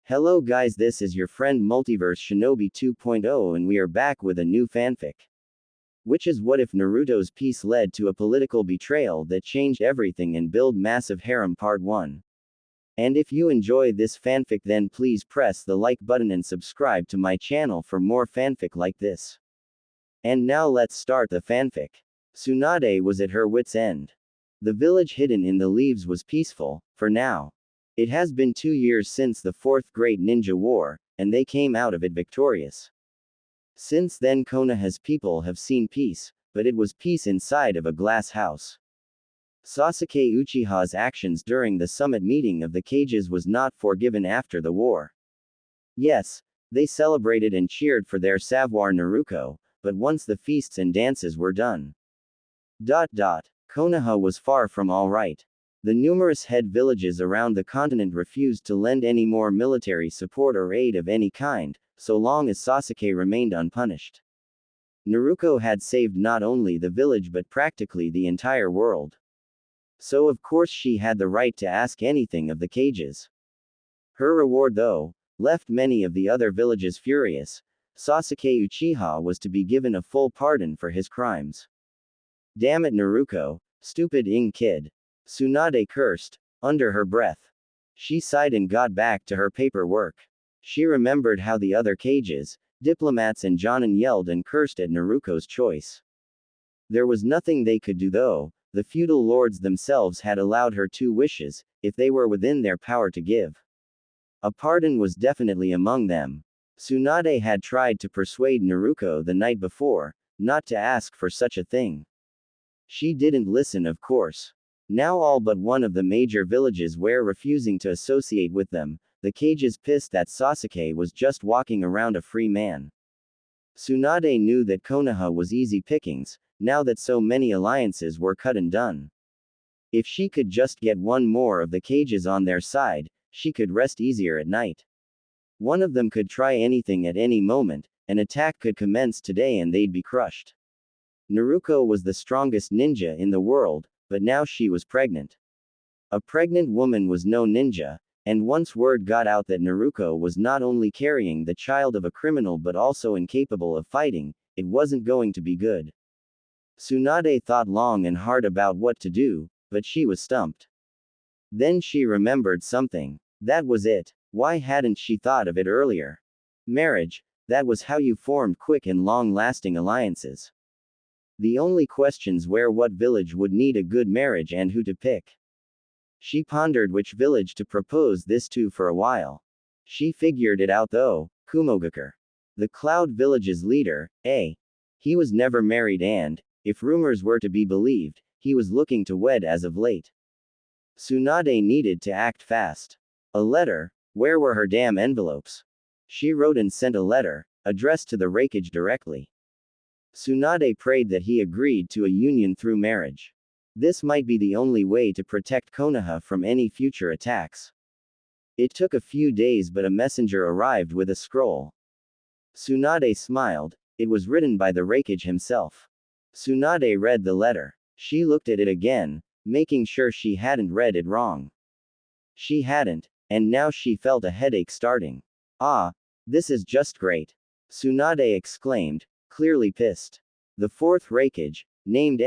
Hello guys, this is your friend Multiverse Shinobi 2.0 and we are back with a new fanfic. Which is what if Naruto's peace led to a political betrayal that changed everything and build massive harem part 1. And if you enjoy this fanfic then please press the like button and subscribe to my channel for more fanfic like this. And now let's start the fanfic. Tsunade was at her wit's end. The village hidden in the leaves was peaceful, for now. It has been 2 years since the Fourth Great Ninja War, and they came out of it victorious. Since then Konoha's people have seen peace, but it was peace inside of a glass house. Sasuke Uchiha's actions during the summit meeting of the cages was not forgiven after the war. Yes, they celebrated and cheered for their savoir Naruto, but once the feasts and dances were done. Konoha was far from all right. The numerous head villages around the continent refused to lend any more military support or aid of any kind, so long as Sasuke remained unpunished. Naruto had saved not only the village but practically the entire world. So of course she had the right to ask anything of the cages. Her reward though, left many of the other villages furious. Sasuke Uchiha was to be given a full pardon for his crimes. Damn it Naruto, stupid kid. Tsunade cursed, under her breath. She sighed and got back to her paperwork. She remembered how the other cages, diplomats and Jonin yelled and cursed at Naruto's choice. There was nothing they could do though, the feudal lords themselves had allowed her 2 wishes, if they were within their power to give. A pardon was definitely among them. Tsunade had tried to persuade Naruto the night before, not to ask for such a thing. She didn't listen of course. Now all but one of the major villages were refusing to associate with them, the cages pissed that Sasuke was just walking around a free man. Tsunade knew that Konoha was easy pickings, now that so many alliances were cut and done. If she could just get one more of the cages on their side, she could rest easier at night. One of them could try anything at any moment, an attack could commence today and they'd be crushed. Naruto was the strongest ninja in the world, but now she was pregnant. A pregnant woman was no ninja, and once word got out that Naruto was not only carrying the child of a criminal but also incapable of fighting, it wasn't going to be good. Tsunade thought long and hard about what to do, but she was stumped. Then she remembered something. That was it. Why hadn't she thought of it earlier? Marriage, that was how you formed quick and long-lasting alliances. The only questions were what village would need a good marriage and who to pick. She pondered which village to propose this to for a while. She figured it out though, Kumogakure. The Cloud Village's leader, he was never married and, if rumors were to be believed, he was looking to wed as of late. Tsunade needed to act fast. A letter, where were her damn envelopes? She wrote and sent a letter, addressed to the Raikage directly. Tsunade prayed that he agreed to a union through marriage. This might be the only way to protect Konoha from any future attacks. It took a few days but a messenger arrived with a scroll. Tsunade smiled, it was written by the Raikage himself. Tsunade read the letter. She looked at it again, making sure she hadn't read it wrong. She hadn't, and now she felt a headache starting. Ah, this is just great. Tsunade exclaimed, clearly pissed. The 4th Raikage, named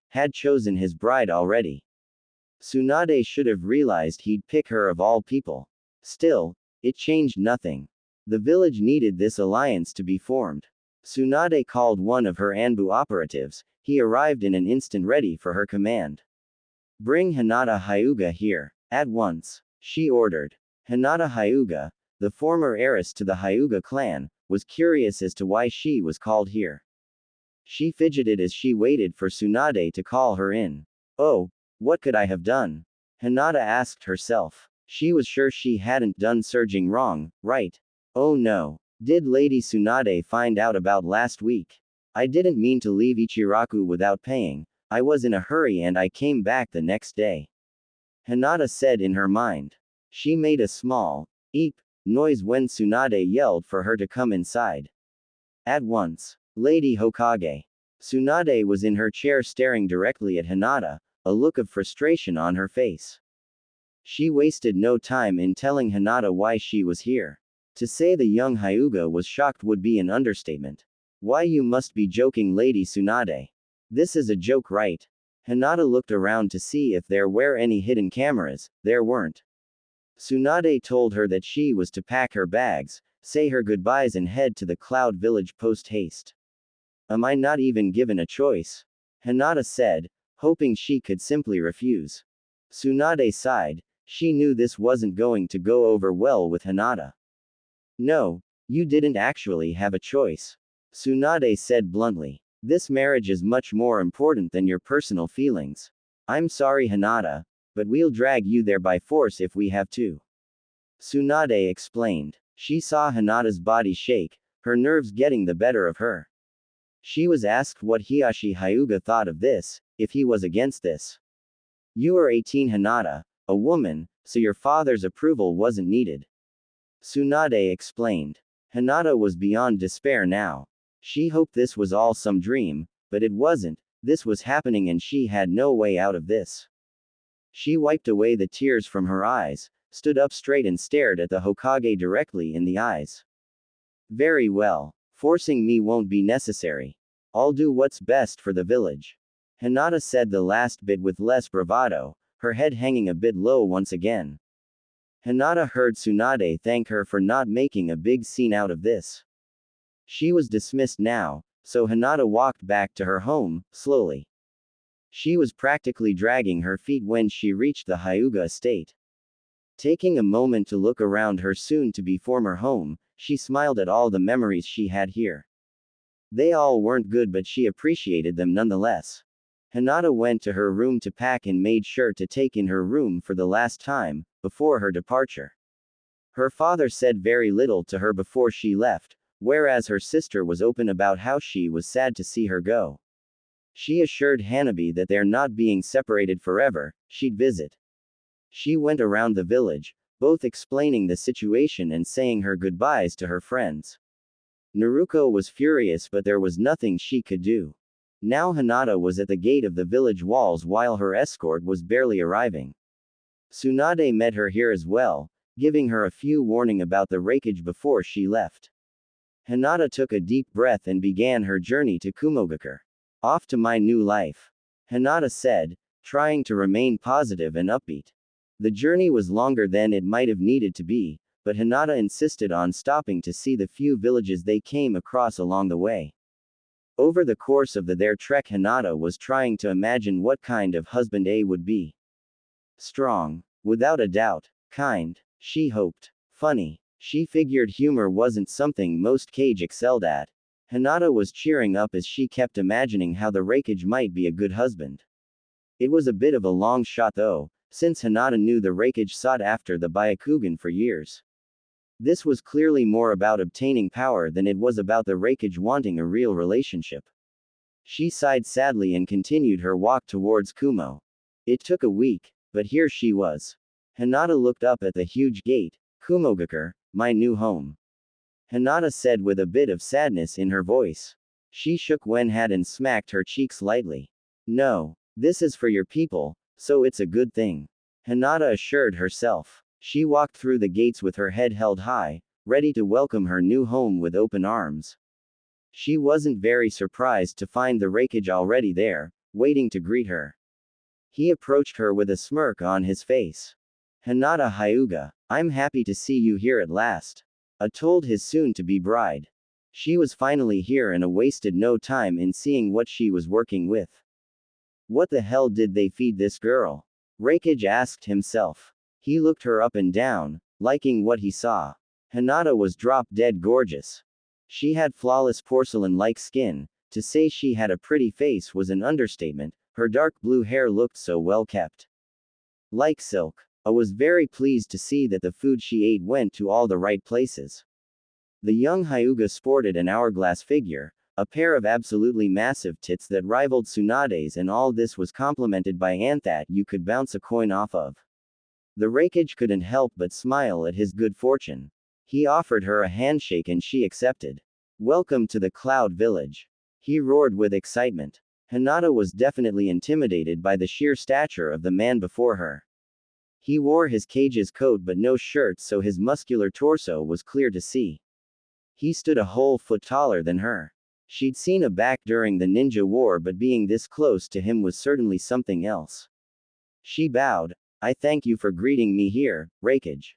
had chosen his bride already. Tsunade should have realized he'd pick her of all people. Still, it changed nothing. The village needed this alliance to be formed. Tsunade called one of her Anbu operatives, he arrived in an instant ready for her command. Bring Hinata Hyuga here, at once, she ordered. Hinata Hyuga, the former heiress to the Hyuga clan, was curious as to why she was called here. She fidgeted as she waited for Tsunade to call her in. Oh, what could I have done? Hinata asked herself. She was sure she hadn't done surging wrong, right? Oh no. Did Lady Tsunade find out about last week? I didn't mean to leave Ichiraku without paying. I was in a hurry and I came back the next day. Hinata said in her mind. She made a small, eep, noise when Tsunade yelled for her to come inside. At once, Lady Hokage. Tsunade was in her chair staring directly at Hinata, a look of frustration on her face. She wasted no time in telling Hinata why she was here. To say the young Hyuga was shocked would be an understatement. Why, you must be joking, Lady Tsunade. This is a joke, right? Hinata looked around to see if there were any hidden cameras. There weren't. Tsunade told her that she was to pack her bags, say her goodbyes and head to the Cloud Village post haste. Am I not even given a choice? Hinata said, hoping she could simply refuse. Tsunade sighed. She knew this wasn't going to go over well with Hinata. No, you didn't actually have a choice. Tsunade said bluntly. This marriage is much more important than your personal feelings. I'm sorry, Hinata, but we'll drag you there by force if we have to. Tsunade explained. She saw Hinata's body shake, her nerves getting the better of her. She was asked what Hiyashi Hyuga thought of this, if he was against this. You are 18, Hinata, a woman, so your father's approval wasn't needed. Tsunade explained. Hinata was beyond despair now. She hoped this was all some dream, but it wasn't. This was happening and she had no way out of this. She wiped away the tears from her eyes, stood up straight and stared at the Hokage directly in the eyes. Very well. Forcing me won't be necessary. I'll do what's best for the village. Hinata said the last bit with less bravado, her head hanging a bit low once again. Hinata heard Tsunade thank her for not making a big scene out of this. She was dismissed now, so Hinata walked back to her home, slowly. She was practically dragging her feet when she reached the Hyuga estate. Taking a moment to look around her soon-to-be former home, she smiled at all the memories she had here. They all weren't good, but she appreciated them nonetheless. Hinata went to her room to pack and made sure to take in her room for the last time, before her departure. Her father said very little to her before she left, whereas her sister was open about how she was sad to see her go. She assured Hanabi that they're not being separated forever, she'd visit. She went around the village, both explaining the situation and saying her goodbyes to her friends. Naruto was furious, but there was nothing she could do. Now Hinata was at the gate of the village walls while her escort was barely arriving. Tsunade met her here as well, giving her a few warning about the wreckage before she left. Hinata took a deep breath and began her journey to Kumogakure. Off to my new life. Hinata said, trying to remain positive and upbeat. The journey was longer than it might have needed to be, but Hinata insisted on stopping to see the few villages they came across along the way. Over the course of their trek, Hinata was trying to imagine what kind of husband A would be. Strong. Without a doubt. Kind. She hoped. Funny. She figured humor wasn't something most Kage excelled at. Hinata was cheering up as she kept imagining how the wreckage might be a good husband. It was a bit of a long shot though, since Hinata knew the wreckage sought after the Byakugan for years. This was clearly more about obtaining power than it was about the wreckage wanting a real relationship. She sighed sadly and continued her walk towards Kumo. It took a week, but here she was. Hinata looked up at the huge gate. Kumogakure, my new home. Hinata said with a bit of sadness in her voice. She shook one head and smacked her cheeks lightly. No, this is for your people, so it's a good thing. Hinata assured herself. She walked through the gates with her head held high, ready to welcome her new home with open arms. She wasn't very surprised to find the wreckage already there, waiting to greet her. He approached her with a smirk on his face. Hinata Hyuga, I'm happy to see you here at last. Told his soon-to-be bride. She was finally here and wasted no time in seeing what she was working with. What the hell did they feed this girl? Reikage asked himself. He looked her up and down, liking what he saw. Hinata was drop-dead gorgeous. She had flawless porcelain-like skin. To say she had a pretty face was an understatement. Her dark blue hair looked so well kept. Like silk. I was very pleased to see that the food she ate went to all the right places. The young Hyuga sported an hourglass figure, a pair of absolutely massive tits that rivaled Tsunade's, and all this was complemented by ant that you could bounce a coin off of. The Reikage couldn't help but smile at his good fortune. He offered her a handshake and she accepted. Welcome to the Cloud Village. He roared with excitement. Hinata was definitely intimidated by the sheer stature of the man before her. He wore his cage's coat but no shirt, so his muscular torso was clear to see. He stood a whole foot taller than her. She'd seen a back during the ninja war, but being this close to him was certainly something else. She bowed. I thank you for greeting me here, Rakage.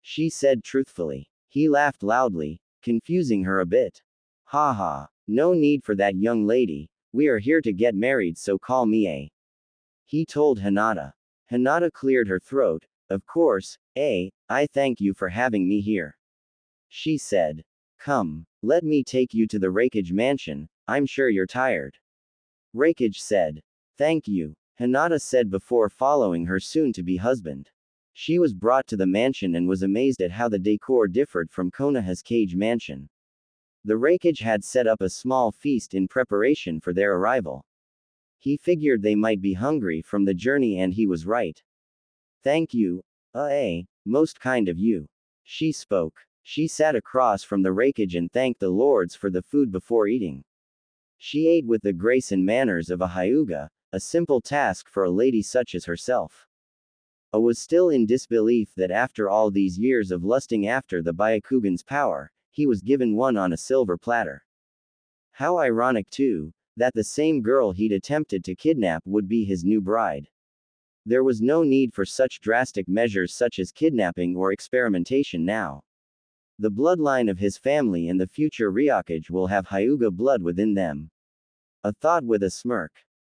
She said truthfully. He laughed loudly, confusing her a bit. Ha ha. No need for that, young lady. We are here to get married, so call me A. He told Hinata. Hinata cleared her throat. Of course, A. I thank you for having me here. She said. Come, let me take you to the Rakage mansion. I'm sure you're tired. Rakage said. Thank you, Hinata said before following her soon-to-be husband. She was brought to the mansion and was amazed at how the decor differed from Konoha's cage mansion. The Rakage had set up a small feast in preparation for their arrival. He figured they might be hungry from the journey, and he was right. Thank you, most kind of you. She spoke. She sat across from the Rakage and thanked the lords for the food before eating. She ate with the grace and manners of a Hyuga, a simple task for a lady such as herself. A was still in disbelief that after all these years of lusting after the Byakugan's power, he was given one on a silver platter. How ironic too, that the same girl he'd attempted to kidnap would be his new bride. There was no need for such drastic measures such as kidnapping or experimentation now. The bloodline of his family and the future Ryukage will have Hyuga blood within them. A thought with a smirk.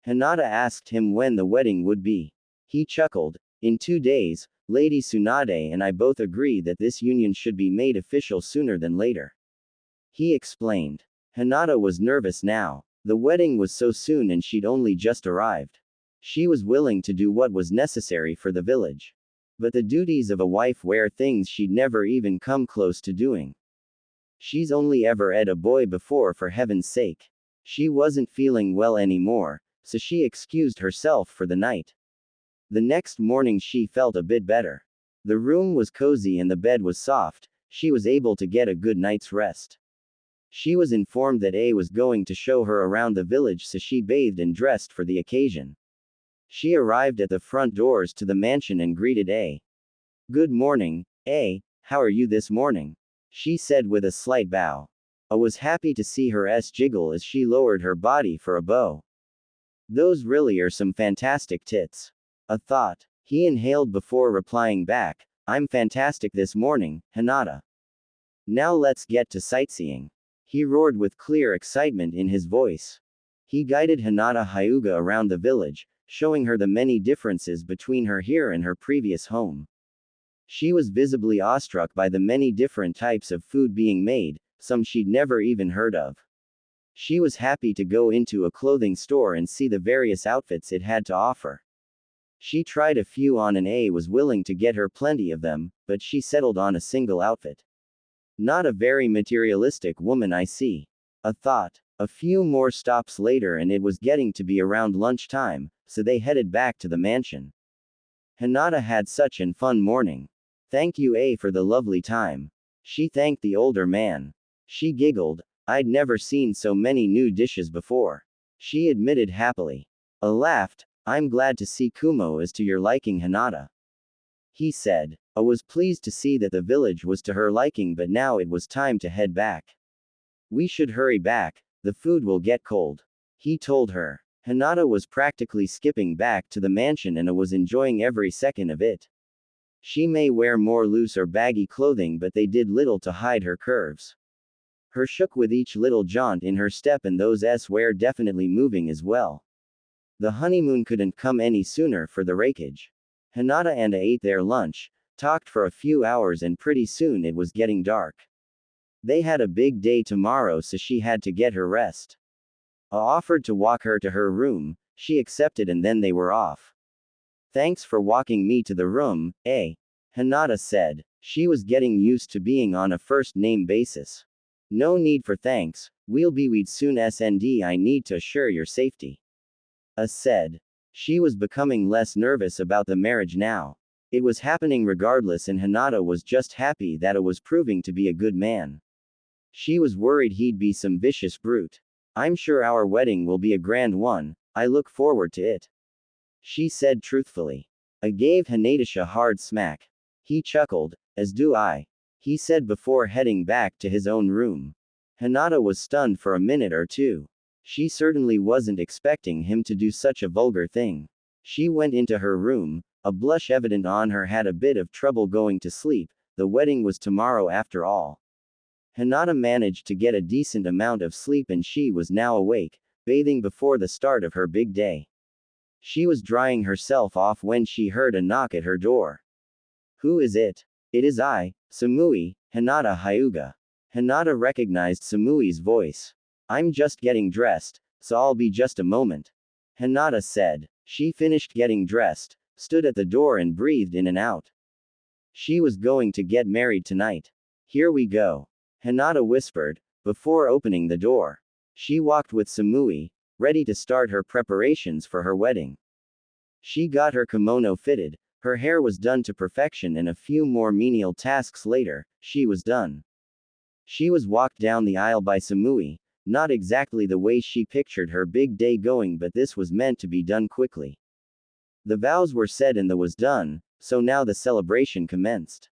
Hinata asked him when the wedding would be. He chuckled. In 2 days, Lady Tsunade and I both agree that this union should be made official sooner than later. He explained. Hinata was nervous now. The wedding was so soon and she'd only just arrived. She was willing to do what was necessary for the village. But the duties of a wife were things she'd never even come close to doing. She's only ever ed a boy before, for heaven's sake. She wasn't feeling well anymore, so she excused herself for the night. The next morning she felt a bit better. The room was cozy and the bed was soft. She was able to get a good night's rest. She was informed that A was going to show her around the village, so she bathed and dressed for the occasion. She arrived at the front doors to the mansion and greeted A. Good morning, A. How are you this morning? She said with a slight bow. A was happy to see her jiggle as she lowered her body for a bow. Those really are some fantastic tits. A thought. He inhaled before replying back. I'm fantastic this morning, Hinata. Now let's get to sightseeing. He roared with clear excitement in his voice. He guided Hinata Hyuga around the village, showing her the many differences between her here and her previous home. She was visibly awestruck by the many different types of food being made, some she'd never even heard of. She was happy to go into a clothing store and see the various outfits it had to offer. She tried a few on and A was willing to get her plenty of them, but she settled on a single outfit. Not a very materialistic woman, I see. A thought. A few more stops later and it was getting to be around lunchtime, so they headed back to the mansion. Hinata had such an fun morning. Thank you, A, for the lovely time. She thanked the older man. She giggled. I'd never seen so many new dishes before. She admitted happily. A laughed. I'm glad to see Kumo is to your liking, Hinata. He said. I was pleased to see that the village was to her liking, but now it was time to head back. We should hurry back, the food will get cold. He told her. Hinata was practically skipping back to the mansion and was enjoying every second of it. She may wear more loose or baggy clothing, but they did little to hide her curves. Her shook with each little jaunt in her step, and those were definitely moving as well. The honeymoon couldn't come any sooner for the Rakage. Hinata and A ate their lunch, talked for a few hours, and pretty soon it was getting dark. They had a big day tomorrow, so she had to get her rest. A offered to walk her to her room. She accepted and then they were off. Thanks for walking me to the room, A. Hinata said. She was getting used to being on a first-name basis. No need for thanks, we'll be with soon SND, I need to assure your safety. A said. She was becoming less nervous about the marriage now. It was happening regardless, and Hinata was just happy that A was proving to be a good man. She was worried he'd be some vicious brute. I'm sure our wedding will be a grand one, I look forward to it. She said truthfully. I gave Hanadish a hard smack. He chuckled. As do I. He said before heading back to his own room. Hinata was stunned for a minute or two. She certainly wasn't expecting him to do such a vulgar thing. She went into her room, a blush evident on her. Had a bit of trouble going to sleep. The wedding was tomorrow after all. Hinata managed to get a decent amount of sleep and she was now awake, bathing before the start of her big day. She was drying herself off when she heard a knock at her door. Who is it? It is I, Samui, Hinata Hyuga. Hinata recognized Samui's voice. I'm just getting dressed, so I'll be just a moment. Hinata said. She finished getting dressed, stood at the door and breathed in and out. She was going to get married tonight. Here we go. Hinata whispered, before opening the door. She walked with Samui, ready to start her preparations for her wedding. She got her kimono fitted, her hair was done to perfection, and a few more menial tasks later, she was done. She was walked down the aisle by Samui, not exactly the way she pictured her big day going, but this was meant to be done quickly. The vows were said and the was done, so now the celebration commenced.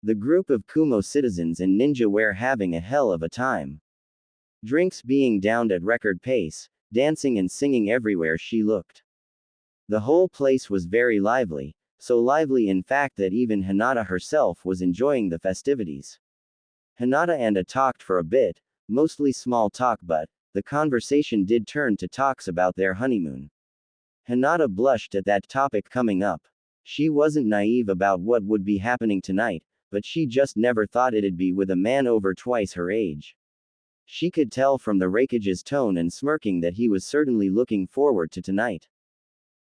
The group of Kumo citizens and ninja were having a hell of a time. Drinks being downed at record pace, dancing and singing everywhere she looked. The whole place was very lively, so lively in fact that even Hinata herself was enjoying the festivities. Hinata and A talked for a bit, mostly small talk, but the conversation did turn to talks about their honeymoon. Hinata blushed at that topic coming up. She wasn't naive about what would be happening tonight, but she just never thought it'd be with a man over twice her age. She could tell from the Raikage's tone and smirking that he was certainly looking forward to tonight.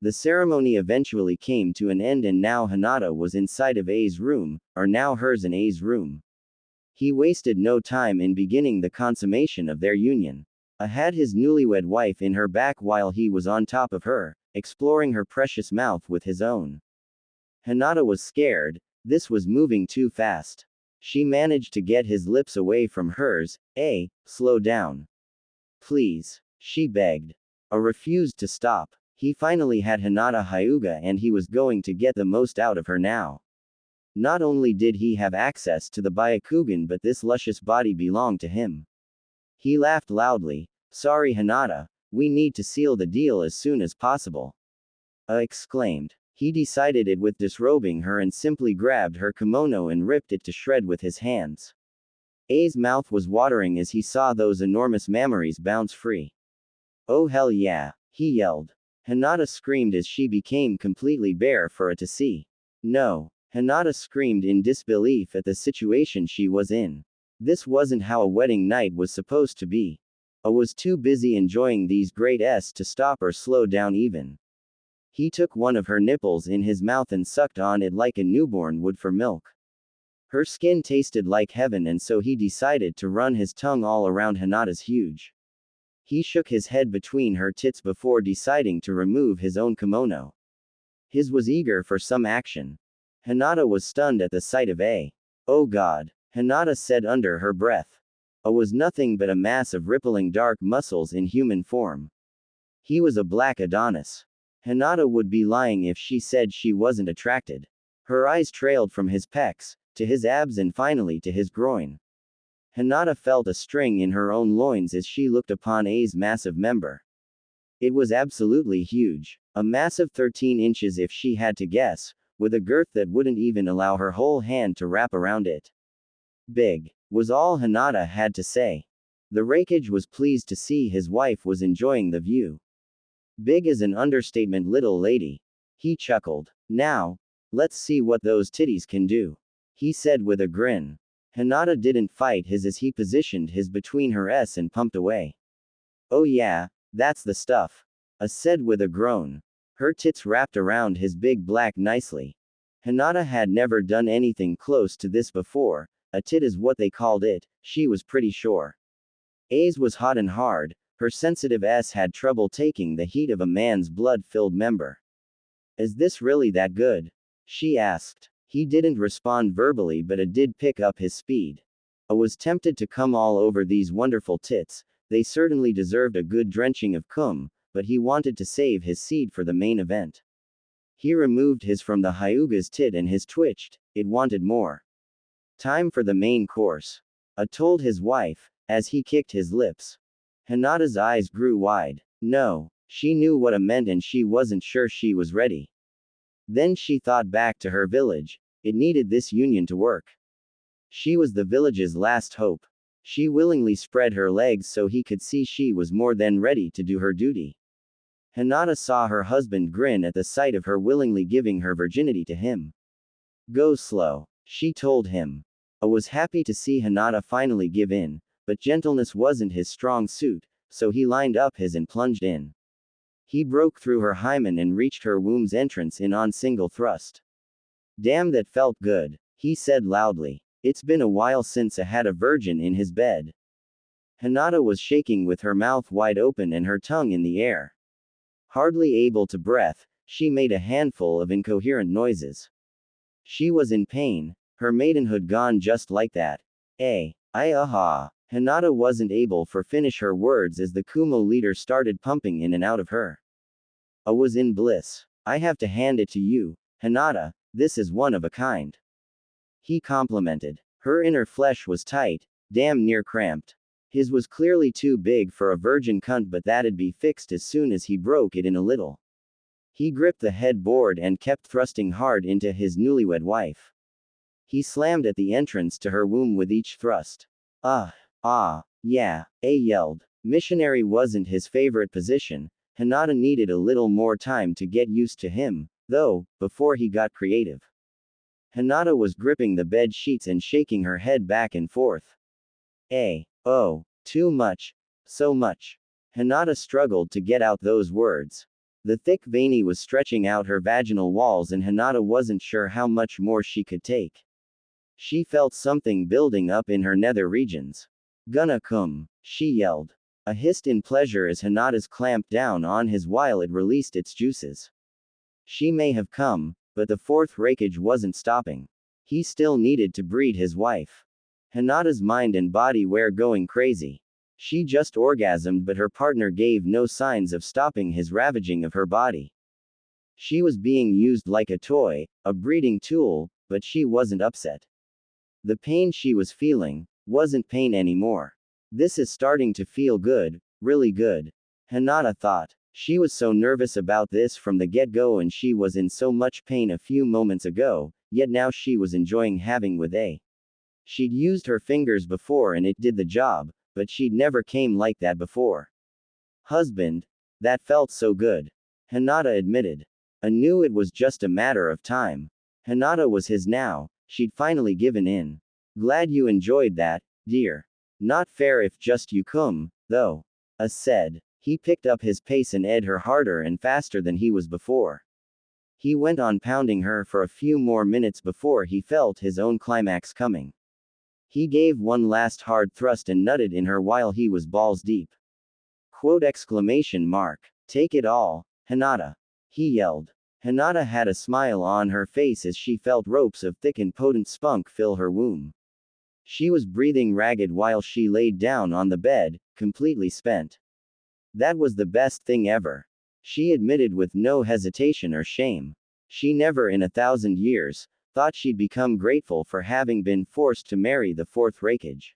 The ceremony eventually came to an end and now Hinata was inside of A's room, or now hers and A's room. He wasted no time in beginning the consummation of their union. A had his newlywed wife in her back while he was on top of her, exploring her precious mouth with his own. Hinata was scared, this was moving too fast. She managed to get his lips away from hers. A, slow down. Please, she begged. A refused to stop. He finally had Hinata Hyuga and he was going to get the most out of her now. Not only did he have access to the Byakugan, but this luscious body belonged to him. He laughed loudly. Sorry Hinata, we need to seal the deal as soon as possible. Exclaimed. He decided it with disrobing her and simply grabbed her kimono and ripped it to shred with his hands. A's mouth was watering as he saw those enormous mammaries bounce free. Oh hell yeah, he yelled. Hinata screamed as she became completely bare for it to see. No. Hinata screamed in disbelief at the situation she was in. This wasn't how a wedding night was supposed to be. A was too busy enjoying these great S to stop or slow down even. He took one of her nipples in his mouth and sucked on it like a newborn would for milk. Her skin tasted like heaven and so he decided to run his tongue all around Hinata's huge. He shook his head between her tits before deciding to remove his own kimono. His was eager for some action. Hinata was stunned at the sight of A. Oh God, Hinata said under her breath. A was nothing but a mass of rippling dark muscles in human form. He was a black Adonis. Hinata would be lying if she said she wasn't attracted. Her eyes trailed from his pecs, to his abs and finally to his groin. Hinata felt a string in her own loins as she looked upon A's massive member. It was absolutely huge. A massive 13 inches if she had to guess, with a girth that wouldn't even allow her whole hand to wrap around it. Big, was all Hinata had to say. The Raikage was pleased to see his wife was enjoying the view. Big is an understatement, little lady. He chuckled. Now, let's see what those titties can do. He said with a grin. Hinata didn't fight his as he positioned his between her S and pumped away. Oh yeah, that's the stuff. A said with a groan. Her tits wrapped around his big black nicely. Hinata had never done anything close to this before. A tit is what they called it, she was pretty sure. A's was hot and hard, her sensitive S had trouble taking the heat of a man's blood-filled member. Is this really that good? She asked. He didn't respond verbally but it did pick up his speed. I was tempted to come all over these wonderful tits, they certainly deserved a good drenching of cum, but he wanted to save his seed for the main event. He removed his from the Hyuga's tit and his twitched, it wanted more. Time for the main course. Told his wife, as he kicked his lips. Hinata's eyes grew wide. No, she knew what it meant and she wasn't sure she was ready. Then she thought back to her village. It needed this union to work. She was the village's last hope. She willingly spread her legs so he could see she was more than ready to do her duty. Hinata saw her husband grin at the sight of her willingly giving her virginity to him. Go slow, she told him. I was happy to see Hinata finally give in, but gentleness wasn't his strong suit, so he lined up his and plunged in. He broke through her hymen and reached her womb's entrance in on single thrust. Damn, that felt good, he said loudly. It's been a while since I had a virgin in his bed. Hinata was shaking with her mouth wide open and her tongue in the air. Hardly able to breath, she made a handful of incoherent noises. She was in pain, her maidenhood gone just like that. Aha. Hinata wasn't able to finish her words as the Kumo leader started pumping in and out of her. I was in bliss. I have to hand it to you, Hinata, this is one of a kind. He complimented. Her inner flesh was tight, damn near cramped. His was clearly too big for a virgin cunt, but that'd be fixed as soon as he broke it in a little. He gripped the headboard and kept thrusting hard into his newlywed wife. He slammed at the entrance to her womb with each thrust. Yeah, yelled. Missionary wasn't his favorite position. Hinata needed a little more time to get used to him, though, before he got creative. Hinata was gripping the bed sheets and shaking her head back and forth. Oh, too much. So much. Hinata struggled to get out those words. The thick veiny was stretching out her vaginal walls and Hinata wasn't sure how much more she could take. She felt something building up in her nether regions. Gonna come, she yelled. A hissed in pleasure as Hinata's clamped down on his while it released its juices. She may have come, but the fourth rakage wasn't stopping. He still needed to breed his wife. Hinata's mind and body were going crazy. She just orgasmed, but her partner gave no signs of stopping his ravaging of her body. She was being used like a toy, a breeding tool, but she wasn't upset. The pain she was feeling wasn't pain anymore. This is starting to feel good, really good. Hinata thought. She was so nervous about this from the get-go and she was in so much pain a few moments ago, yet now she was enjoying having with A. She'd used her fingers before and it did the job, but she'd never came like that before. Husband, that felt so good. Hinata admitted. I knew it was just a matter of time. Hinata was his now, she'd finally given in. Glad you enjoyed that, dear. Not fair if just you come, though. Said. He picked up his pace and ed her harder and faster than he was before. He went on pounding her for a few more minutes before he felt his own climax coming. He gave one last hard thrust and nutted in her while he was balls deep. Take it all, Hinata. He yelled. Hinata had a smile on her face as she felt ropes of thick and potent spunk fill her womb. She was breathing ragged while she laid down on the bed, completely spent. That was the best thing ever. She admitted with no hesitation or shame. She never in 1,000 years thought she'd become grateful for having been forced to marry the fourth rakage.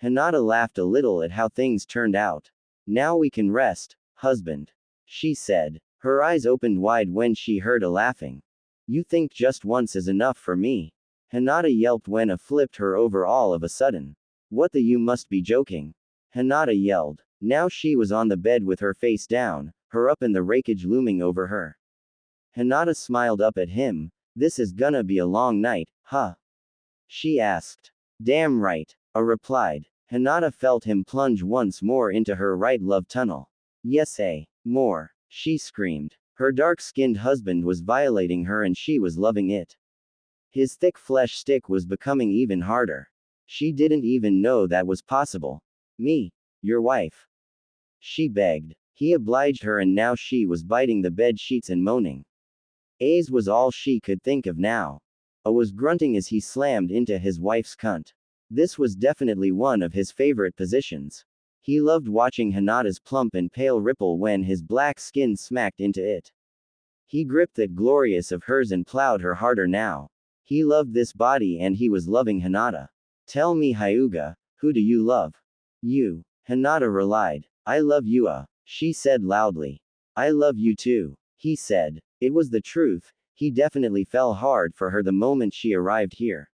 Hinata laughed a little at how things turned out. Now we can rest, husband. She said. Her eyes opened wide when she heard a laughing. You think just once is enough for me? Hinata yelped when a flipped her over all of a sudden. What the you must be joking. Hinata yelled. Now she was on the bed with her face down, her up in the rakage looming over her. Hinata smiled up at him. This is gonna be a long night, huh? She asked. Damn right, I replied. Hinata felt him plunge once more into her right love tunnel. Yes, more, she screamed. Her dark-skinned husband was violating her and she was loving it. His thick flesh stick was becoming even harder. She didn't even know that was possible. Me, your wife. She begged. He obliged her and now she was biting the bed sheets and moaning. A's was all she could think of now. A was grunting as he slammed into his wife's cunt. This was definitely one of his favorite positions. He loved watching Hinata's plump and pale ripple when his black skin smacked into it. He gripped that glorious of hers and plowed her harder now. He loved this body and he was loving Hinata. Tell me, Hyuga, who do you love? You. Hinata relied. I love you, she said loudly. I love you too, he said. It was the truth, he definitely fell hard for her the moment she arrived here.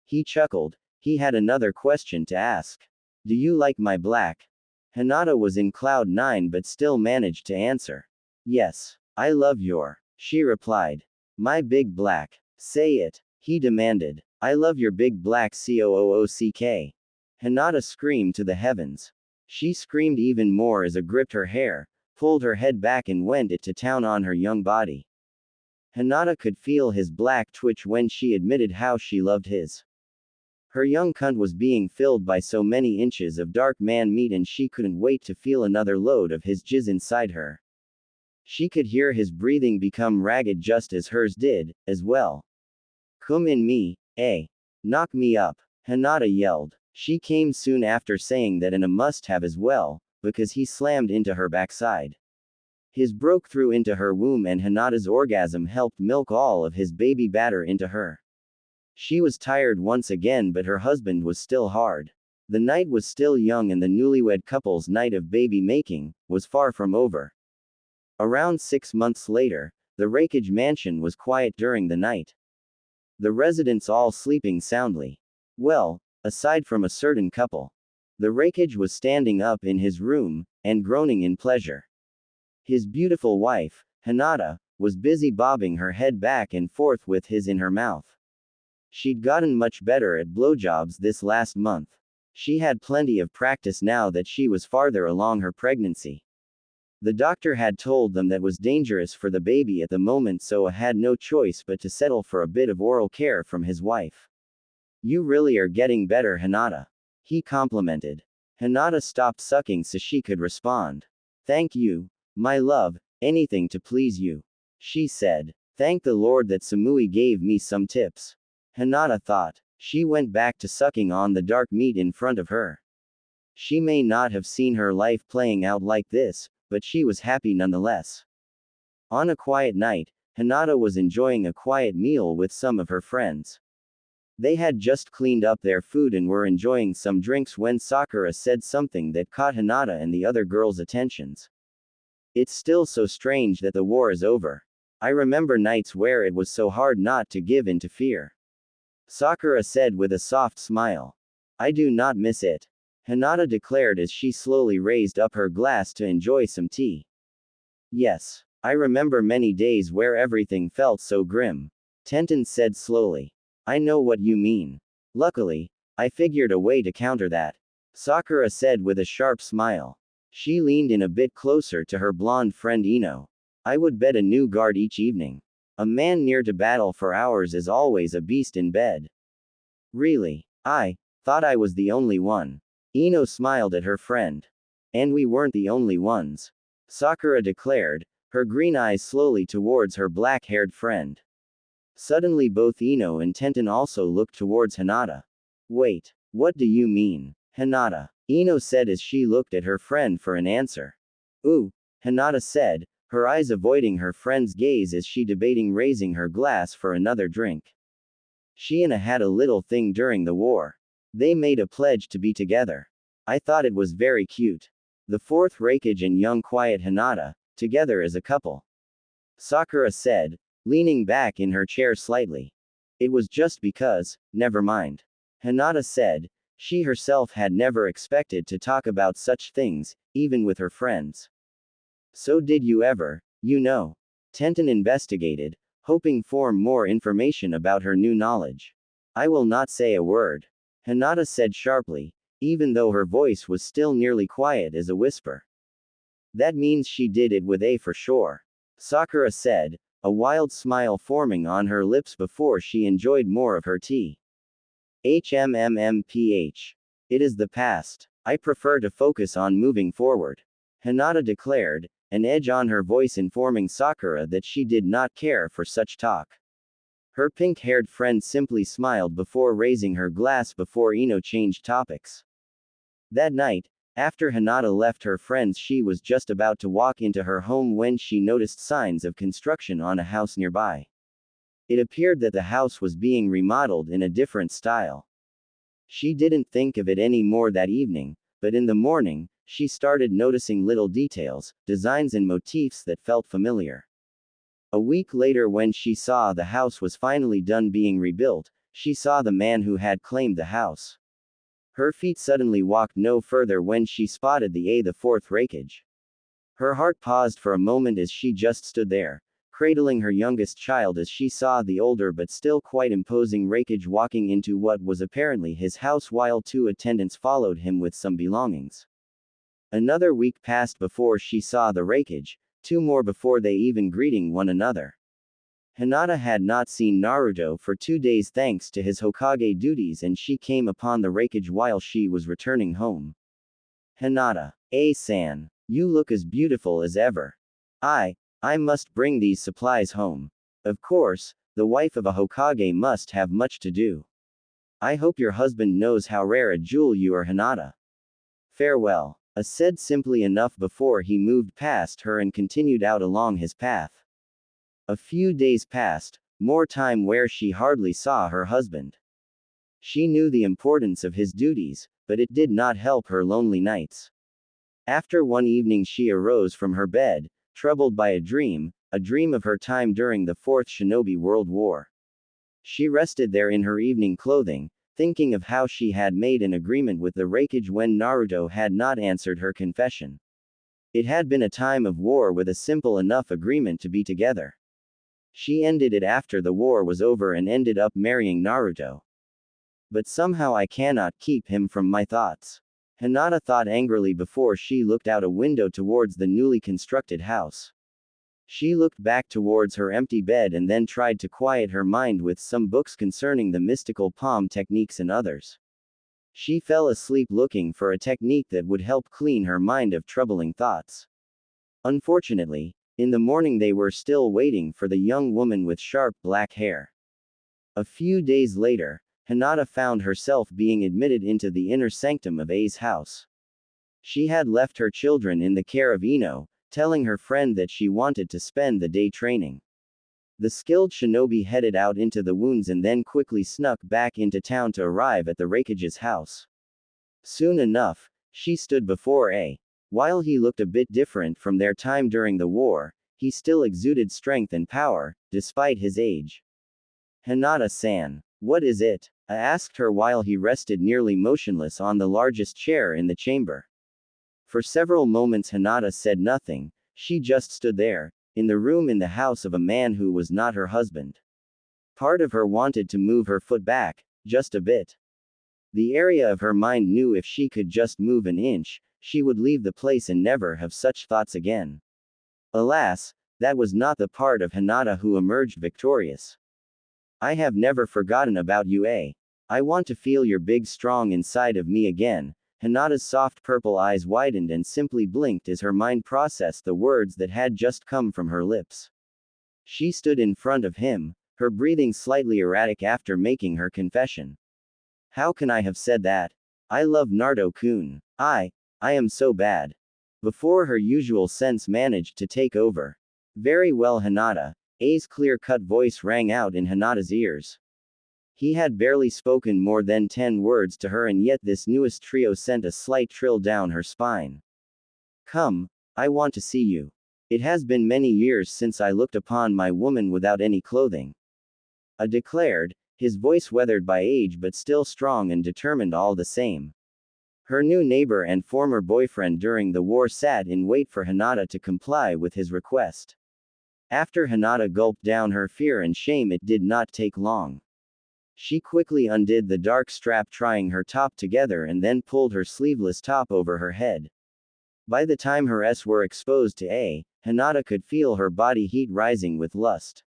He chuckled. He had another question to ask. Do you like my black? Hinata was in cloud 9 but still managed to answer. Yes, I love your. She replied. My big black. Say it, he demanded. I love your big black COOOCK. Hinata screamed to the heavens. She screamed even more as a gripped her hair, pulled her head back and went it to town on her young body. Hinata could feel his black twitch when she admitted how she loved his. Her young cunt was being filled by so many inches of dark man meat and she couldn't wait to feel another load of his jizz inside her. She could hear his breathing become ragged just as hers did, as well. Come in me, eh? Knock me up, Hinata yelled. She came soon after saying that and a must-have as well, because he slammed into her backside. His broke through into her womb and Hinata's orgasm helped milk all of his baby batter into her. She was tired once again but her husband was still hard. The night was still young and the newlywed couple's night of baby making was far from over. Around 6 months later, the Rakeage mansion was quiet during the night. The residents all sleeping soundly. Well, aside from a certain couple. The Rakeage was standing up in his room, and groaning in pleasure. His beautiful wife, Hinata, was busy bobbing her head back and forth with his in her mouth. She'd gotten much better at blowjobs this last month. She had plenty of practice now that she was farther along her pregnancy. The doctor had told them that was dangerous for the baby at the moment, so had no choice but to settle for a bit of oral care from his wife. You really are getting better, Hinata. He complimented. Hinata stopped sucking so she could respond. Thank you, my love, anything to please you. She said. Thank the Lord that Samui gave me some tips. Hinata thought. She went back to sucking on the dark meat in front of her. She may not have seen her life playing out like this, but she was happy nonetheless. On a quiet night, Hinata was enjoying a quiet meal with some of her friends. They had just cleaned up their food and were enjoying some drinks when Sakura said something that caught Hinata and the other girls' attentions. It's still so strange that the war is over. I remember nights where it was so hard not to give in to fear. Sakura said with a soft smile. I do not miss it. Hinata declared as she slowly raised up her glass to enjoy some tea. Yes, I remember many days where everything felt so grim. Tenten said slowly. I know what you mean. Luckily, I figured a way to counter that. Sakura said with a sharp smile. She leaned in a bit closer to her blonde friend Ino. I would bet a new guard each evening. A man near to battle for hours is always a beast in bed. Really? I thought I was the only one. Ino smiled at her friend. And we weren't the only ones. Sakura declared, her green eyes slowly towards her black-haired friend. Suddenly both Ino and Tenten also looked towards Hinata. Wait, what do you mean, Hinata? Ino said as she looked at her friend for an answer. Ooh, Hinata said, her eyes avoiding her friend's gaze as she debating raising her glass for another drink. She and I had a little thing during the war. They made a pledge to be together. I thought it was very cute. The fourth Rakeage and young quiet Hinata, together as a couple. Sakura said, leaning back in her chair slightly. It was just because, never mind. Hinata said, she herself had never expected to talk about such things, even with her friends. So did you ever, you know? Tenten investigated, hoping for more information about her new knowledge. I will not say a word. Hinata said sharply, even though her voice was still nearly quiet as a whisper. That means she did it with A for sure. Sakura said, a wild smile forming on her lips before she enjoyed more of her tea. HMMMPH. It is the past. I prefer to focus on moving forward. Hinata declared, an edge on her voice informing Sakura that she did not care for such talk. Her pink-haired friend simply smiled before raising her glass before Ino changed topics. That night, After Hinata left her friends, she was just about to walk into her home when she noticed signs of construction on a house nearby. It appeared that the house was being remodeled in a different style. She didn't think of it any more that evening, but in the morning, she started noticing little details, designs and motifs that felt familiar. A week later, when she saw the house was finally done being rebuilt, she saw the man who had claimed the house. Her feet suddenly walked no further when she spotted the fourth wreckage. Her heart paused for a moment as she just stood there, cradling her youngest child as she saw the older but still quite imposing wreckage walking into what was apparently his house while two attendants followed him with some belongings. Another week passed before she saw the wreckage, two more before they even greeting one another. Hinata had not seen Naruto for 2 days thanks to his Hokage duties, and she came upon the wreckage while she was returning home. Hinata, san, you look as beautiful as ever. I must bring these supplies home. Of course, the wife of a Hokage must have much to do. I hope your husband knows how rare a jewel you are, Hinata. Farewell. Said simply enough before he moved past her and continued out along his path. A few days passed, more time where she hardly saw her husband. She knew the importance of his duties, but it did not help her lonely nights. After one evening she arose from her bed, troubled by a dream of her time during the Fourth Shinobi World War. She rested there in her evening clothing, thinking of how she had made an agreement with the wreckage when Naruto had not answered her confession. It had been a time of war with a simple enough agreement to be together. She ended it after the war was over and ended up marrying Naruto. But somehow I cannot keep him from my thoughts. Hinata thought angrily before she looked out a window towards the newly constructed house. She looked back towards her empty bed and then tried to quiet her mind with some books concerning the mystical palm techniques and others. She fell asleep looking for a technique that would help clean her mind of troubling thoughts. Unfortunately, in the morning they were still waiting for the young woman with sharp black hair. A few days later, Hinata found herself being admitted into the inner sanctum of A's house. She had left her children in the care of Ino, telling her friend that she wanted to spend the day training. The skilled shinobi headed out into the wounds and then quickly snuck back into town to arrive at the Raikage's house. Soon enough, she stood before A. While he looked a bit different from their time during the war, he still exuded strength and power, despite his age. Hinata-san, what is it? I asked her while he rested nearly motionless on the largest chair in the chamber. For several moments Hinata said nothing, she just stood there, in the room in the house of a man who was not her husband. Part of her wanted to move her foot back, just a bit. The area of her mind knew if she could just move an inch, she would leave the place and never have such thoughts again. Alas, that was not the part of Hinata who emerged victorious. I have never forgotten about you, A. I want to feel your big strong inside of me again. Hinata's soft purple eyes widened and simply blinked as her mind processed the words that had just come from her lips. She stood in front of him, her breathing slightly erratic after making her confession. How can I have said that? I love Naruto-kun. I am so bad. Before her usual sense managed to take over. Very well, Hinata. A's clear-cut voice rang out in Hinata's ears. He had barely spoken more than 10 words to her, and yet this newest trio sent a slight thrill down her spine. Come, I want to see you. It has been many years since I looked upon my woman without any clothing. I declared, his voice weathered by age but still strong and determined all the same. Her new neighbor and former boyfriend during the war sat in wait for Hinata to comply with his request. After Hinata gulped down her fear and shame, it did not take long. She quickly undid the dark strap, tying her top together, and then pulled her sleeveless top over her head. By the time her s were exposed to A, Hinata could feel her body heat rising with lust.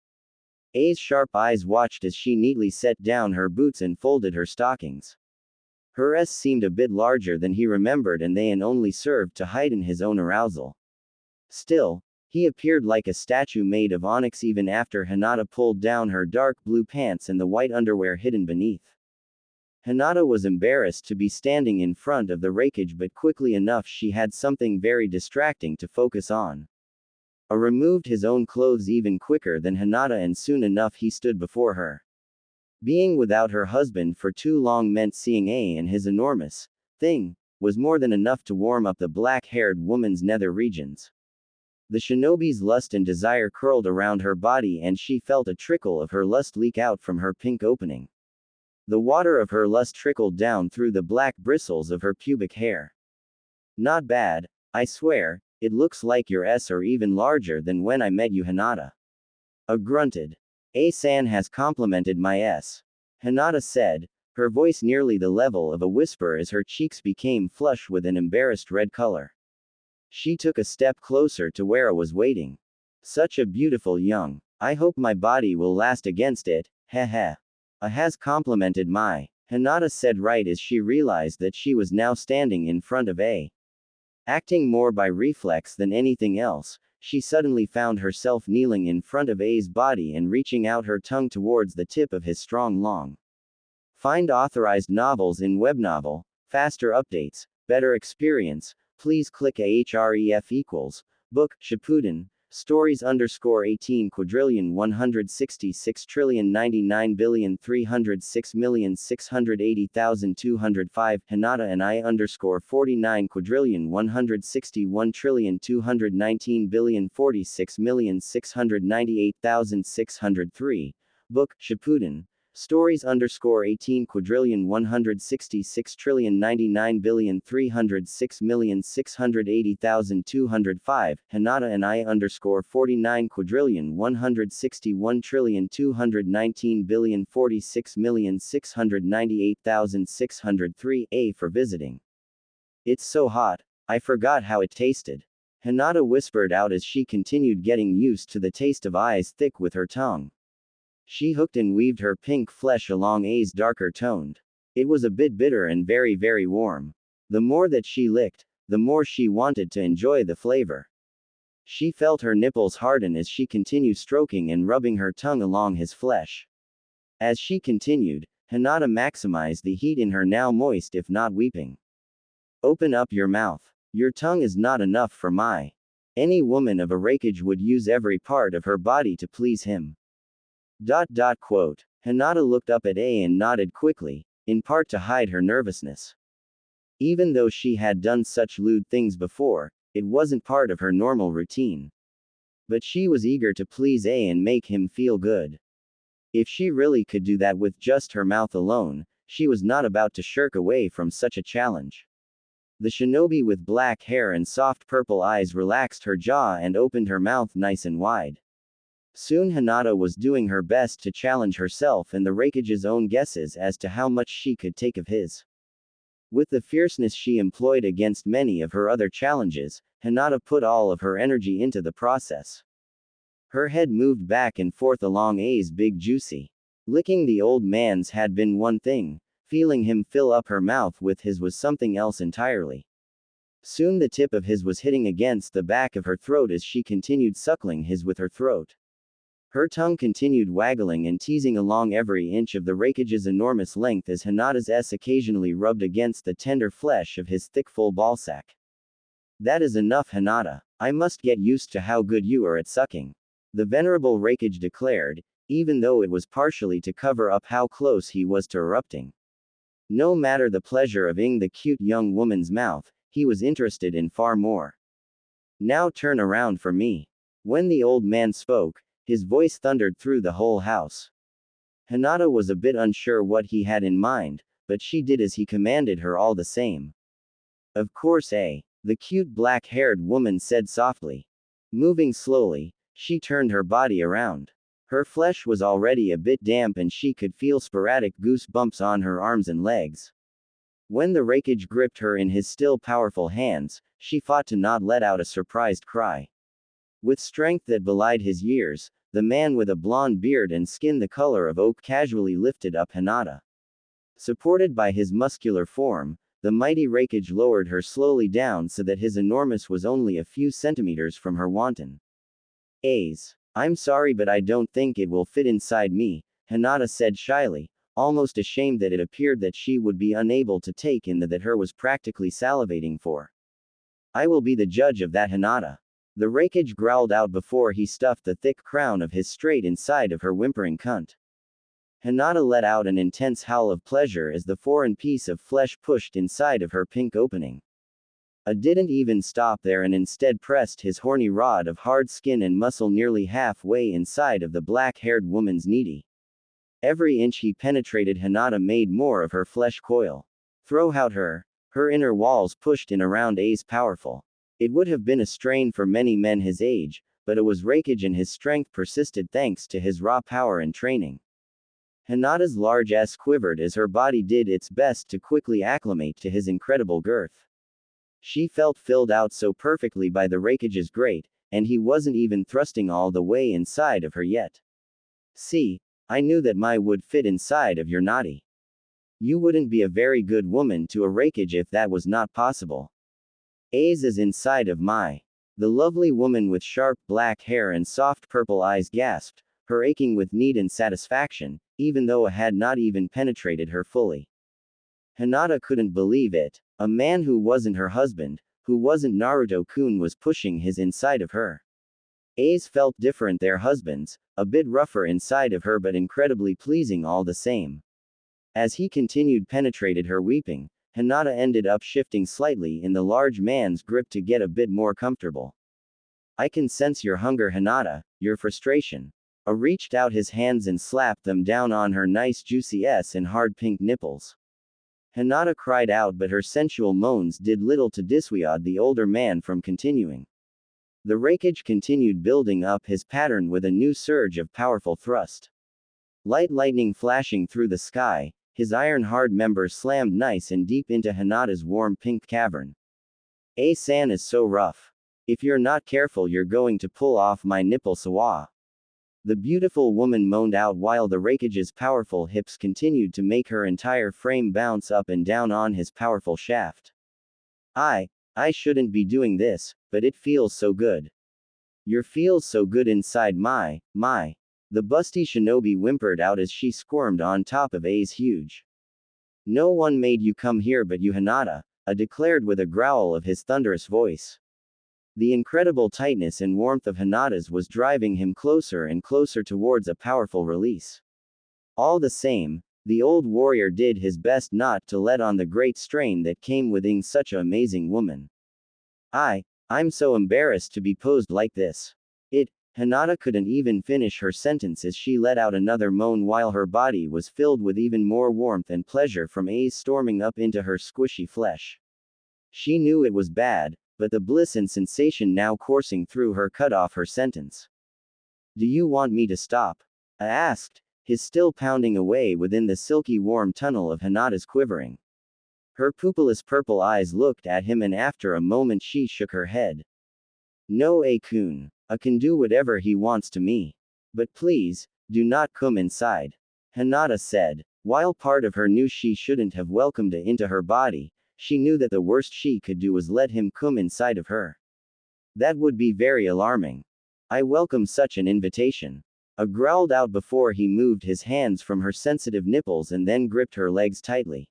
A's sharp eyes watched as she neatly set down her boots and folded her stockings. Her s seemed a bit larger than he remembered, and they only served to heighten his own arousal. Still, he appeared like a statue made of onyx even after Hinata pulled down her dark blue pants and the white underwear hidden beneath. Hinata was embarrassed to be standing in front of the wreckage, but quickly enough she had something very distracting to focus on. A removed his own clothes even quicker than Hinata, and soon enough he stood before her. Being without her husband for too long meant seeing A and his enormous thing was more than enough to warm up the black-haired woman's nether regions. The shinobi's lust and desire curled around her body, and she felt a trickle of her lust leak out from her pink opening. The water of her lust trickled down through the black bristles of her pubic hair. Not bad, I swear, it looks like your S or even larger than when I met you, Hinata. A grunted. A-san has complimented my S. Hinata said, her voice nearly the level of a whisper as her cheeks became flush with an embarrassed red color. She took a step closer to where I was waiting. Such a beautiful young. I hope my body will last against it, heh. Has complimented my. Hinata said right as she realized that she was now standing in front of A. Acting more by reflex than anything else, she suddenly found herself kneeling in front of A's body and reaching out her tongue towards the tip of his strong long. Find authorized novels in webnovel, faster updates, better experience, please click ahref equals, book, Shippuden, stories _18 quadrillion 166 trillion 99 billion 306 million 680,205 Hinata and I _49 quadrillion 161 trillion 219 billion 46 million 698,603 book, Shippuden, stories _18 quadrillion 166 trillion 99 billion 306 million 680,205 Hinata and I _49 quadrillion 161 trillion 219 billion 46 million 698,603 A for visiting. It's so hot, I forgot how it tasted. Hinata whispered out as she continued getting used to the taste of eyes thick with her tongue. She hooked and weaved her pink flesh along A's darker toned. It was a bit bitter and very, very warm. The more that she licked, the more she wanted to enjoy the flavor. She felt her nipples harden as she continued stroking and rubbing her tongue along his flesh. As she continued, Hinata maximized the heat in her now moist if not weeping. Open up your mouth. Your tongue is not enough for my. Any woman of a wreckage would use every part of her body to please him. Quote. Hinata looked up at A and nodded quickly, in part to hide her nervousness. Even though she had done such lewd things before, it wasn't part of her normal routine. But she was eager to please A and make him feel good. If she really could do that with just her mouth alone, she was not about to shirk away from such a challenge. The shinobi with black hair and soft purple eyes relaxed her jaw and opened her mouth nice and wide. Soon Hinata was doing her best to challenge herself and the wreckage's own guesses as to how much she could take of his. With the fierceness she employed against many of her other challenges, Hinata put all of her energy into the process. Her head moved back and forth along A's big juicy. Licking the old man's had been one thing, feeling him fill up her mouth with his was something else entirely. Soon the tip of his was hitting against the back of her throat as she continued suckling his with her throat. Her tongue continued waggling and teasing along every inch of the wreckage's enormous length as Hinata's S occasionally rubbed against the tender flesh of his thick full ballsack. That is enough, Hinata. I must get used to how good you are at sucking. The venerable wreckage declared, even though it was partially to cover up how close he was to erupting. No matter the pleasure of ing the cute young woman's mouth, he was interested in far more. Now turn around for me. When the old man spoke, his voice thundered through the whole house. Hinata was a bit unsure what he had in mind, but she did as he commanded her all the same. Of course, the cute black-haired woman said softly. Moving slowly, she turned her body around. Her flesh was already a bit damp and she could feel sporadic goosebumps on her arms and legs. When the wreckage gripped her in his still powerful hands, she fought to not let out a surprised cry. With strength that belied his years, the man with a blonde beard and skin the color of oak casually lifted up Hinata. Supported by his muscular form, the mighty wreckage lowered her slowly down so that his enormous was only a few centimeters from her wanton. I'm sorry, but I don't think it will fit inside me, Hinata said shyly, almost ashamed that it appeared that she would be unable to take in that her was practically salivating for. I will be the judge of that, Hinata. The rakage growled out before he stuffed the thick crown of his straight inside of her whimpering cunt. Hinata let out an intense howl of pleasure as the foreign piece of flesh pushed inside of her pink opening. Didn't even stop there and instead pressed his horny rod of hard skin and muscle nearly halfway inside of the black-haired woman's needy. Every inch he penetrated, Hinata made more of her flesh coil. Throw out her inner walls pushed in around A's powerful. It would have been a strain for many men his age, but it was rakage and his strength persisted thanks to his raw power and training. Hinata's large ass quivered as her body did its best to quickly acclimate to his incredible girth. She felt filled out so perfectly by the rakage's grate, and he wasn't even thrusting all the way inside of her yet. See, I knew that my would fit inside of your naughty. You wouldn't be a very good woman to a rakage if that was not possible. A's is inside of my. The lovely woman with sharp black hair and soft purple eyes gasped, her aching with need and satisfaction, even though it had not even penetrated her fully. Hinata couldn't believe it. A man who wasn't her husband, who wasn't Naruto-kun, was pushing his inside of her. A's felt different, their husbands, a bit rougher inside of her but incredibly pleasing all the same. As he continued penetrated her weeping, Hinata ended up shifting slightly in the large man's grip to get a bit more comfortable. I can sense your hunger, Hinata, your frustration. A reached out his hands and slapped them down on her nice juicy S and hard pink nipples. Hinata cried out, but her sensual moans did little to dissuade the older man from continuing. The rakage continued building up his pattern with a new surge of powerful thrust. Light lightning flashing through the sky, his iron-hard members slammed nice and deep into Hinata's warm pink cavern. A-san is so rough. If you're not careful, you're going to pull off my nipple, Sawa. The beautiful woman moaned out while the rakage's powerful hips continued to make her entire frame bounce up and down on his powerful shaft. I shouldn't be doing this, but it feels so good. You feels so good inside my. The busty shinobi whimpered out as she squirmed on top of A's huge. No one made you come here but you, Hinata, declared with a growl of his thunderous voice. The incredible tightness and warmth of Hinata's was driving him closer and closer towards a powerful release. All the same, the old warrior did his best not to let on the great strain that came within such an amazing woman. I'm so embarrassed to be posed like this. Hinata couldn't even finish her sentence as she let out another moan while her body was filled with even more warmth and pleasure from A's storming up into her squishy flesh. She knew it was bad, but the bliss and sensation now coursing through her cut off her sentence. Do you want me to stop? I asked, his still pounding away within the silky warm tunnel of Hinata's quivering. Her pupilless purple eyes looked at him and after a moment she shook her head. No, A-kun. I can do whatever he wants to me. But please, do not come inside. Hinata said. While part of her knew she shouldn't have welcomed it into her body, she knew that the worst she could do was let him come inside of her. That would be very alarming. I welcome such an invitation. A growled out before he moved his hands from her sensitive nipples and then gripped her legs tightly.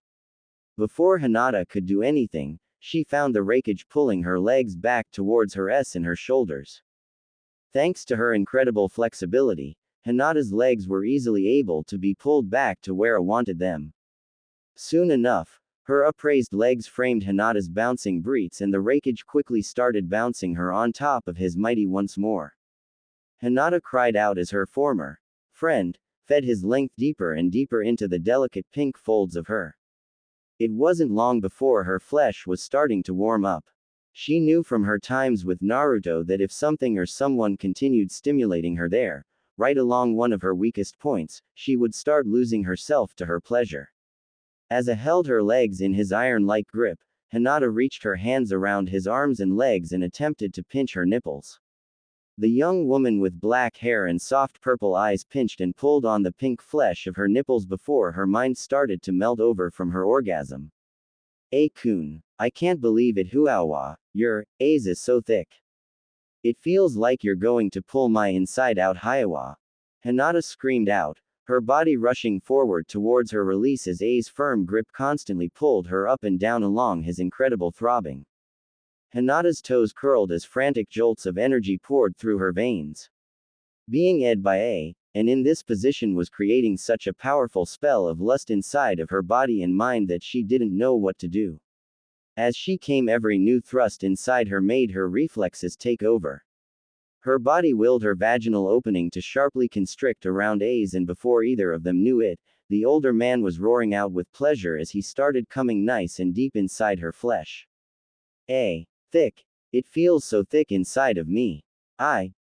Before Hinata could do anything, she found the rakage pulling her legs back towards her S and her shoulders. Thanks to her incredible flexibility, Hinata's legs were easily able to be pulled back to where I wanted them. Soon enough, her upraised legs framed Hinata's bouncing breets and the rakage quickly started bouncing her on top of his mighty once more. Hinata cried out as her former friend fed his length deeper and deeper into the delicate pink folds of her. It wasn't long before her flesh was starting to warm up. She knew from her times with Naruto that if something or someone continued stimulating her there, right along one of her weakest points, she would start losing herself to her pleasure. As he held her legs in his iron-like grip, Hinata reached her hands around his arms and legs and attempted to pinch her nipples. The young woman with black hair and soft purple eyes pinched and pulled on the pink flesh of her nipples before her mind started to melt over from her orgasm. A-kun, I can't believe it, Huawa, your A's is so thick. It feels like you're going to pull my inside out, Hiawa. Hinata screamed out, her body rushing forward towards her release as A's firm grip constantly pulled her up and down along his incredible throbbing. Hinata's toes curled as frantic jolts of energy poured through her veins. Being ed by A, and in this position was creating such a powerful spell of lust inside of her body and mind that she didn't know what to do. As she came, every new thrust inside her made her reflexes take over. Her body willed her vaginal opening to sharply constrict around A's, and before either of them knew it, the older man was roaring out with pleasure as he started coming nice and deep inside her flesh. A. Thick. It feels so thick inside of me.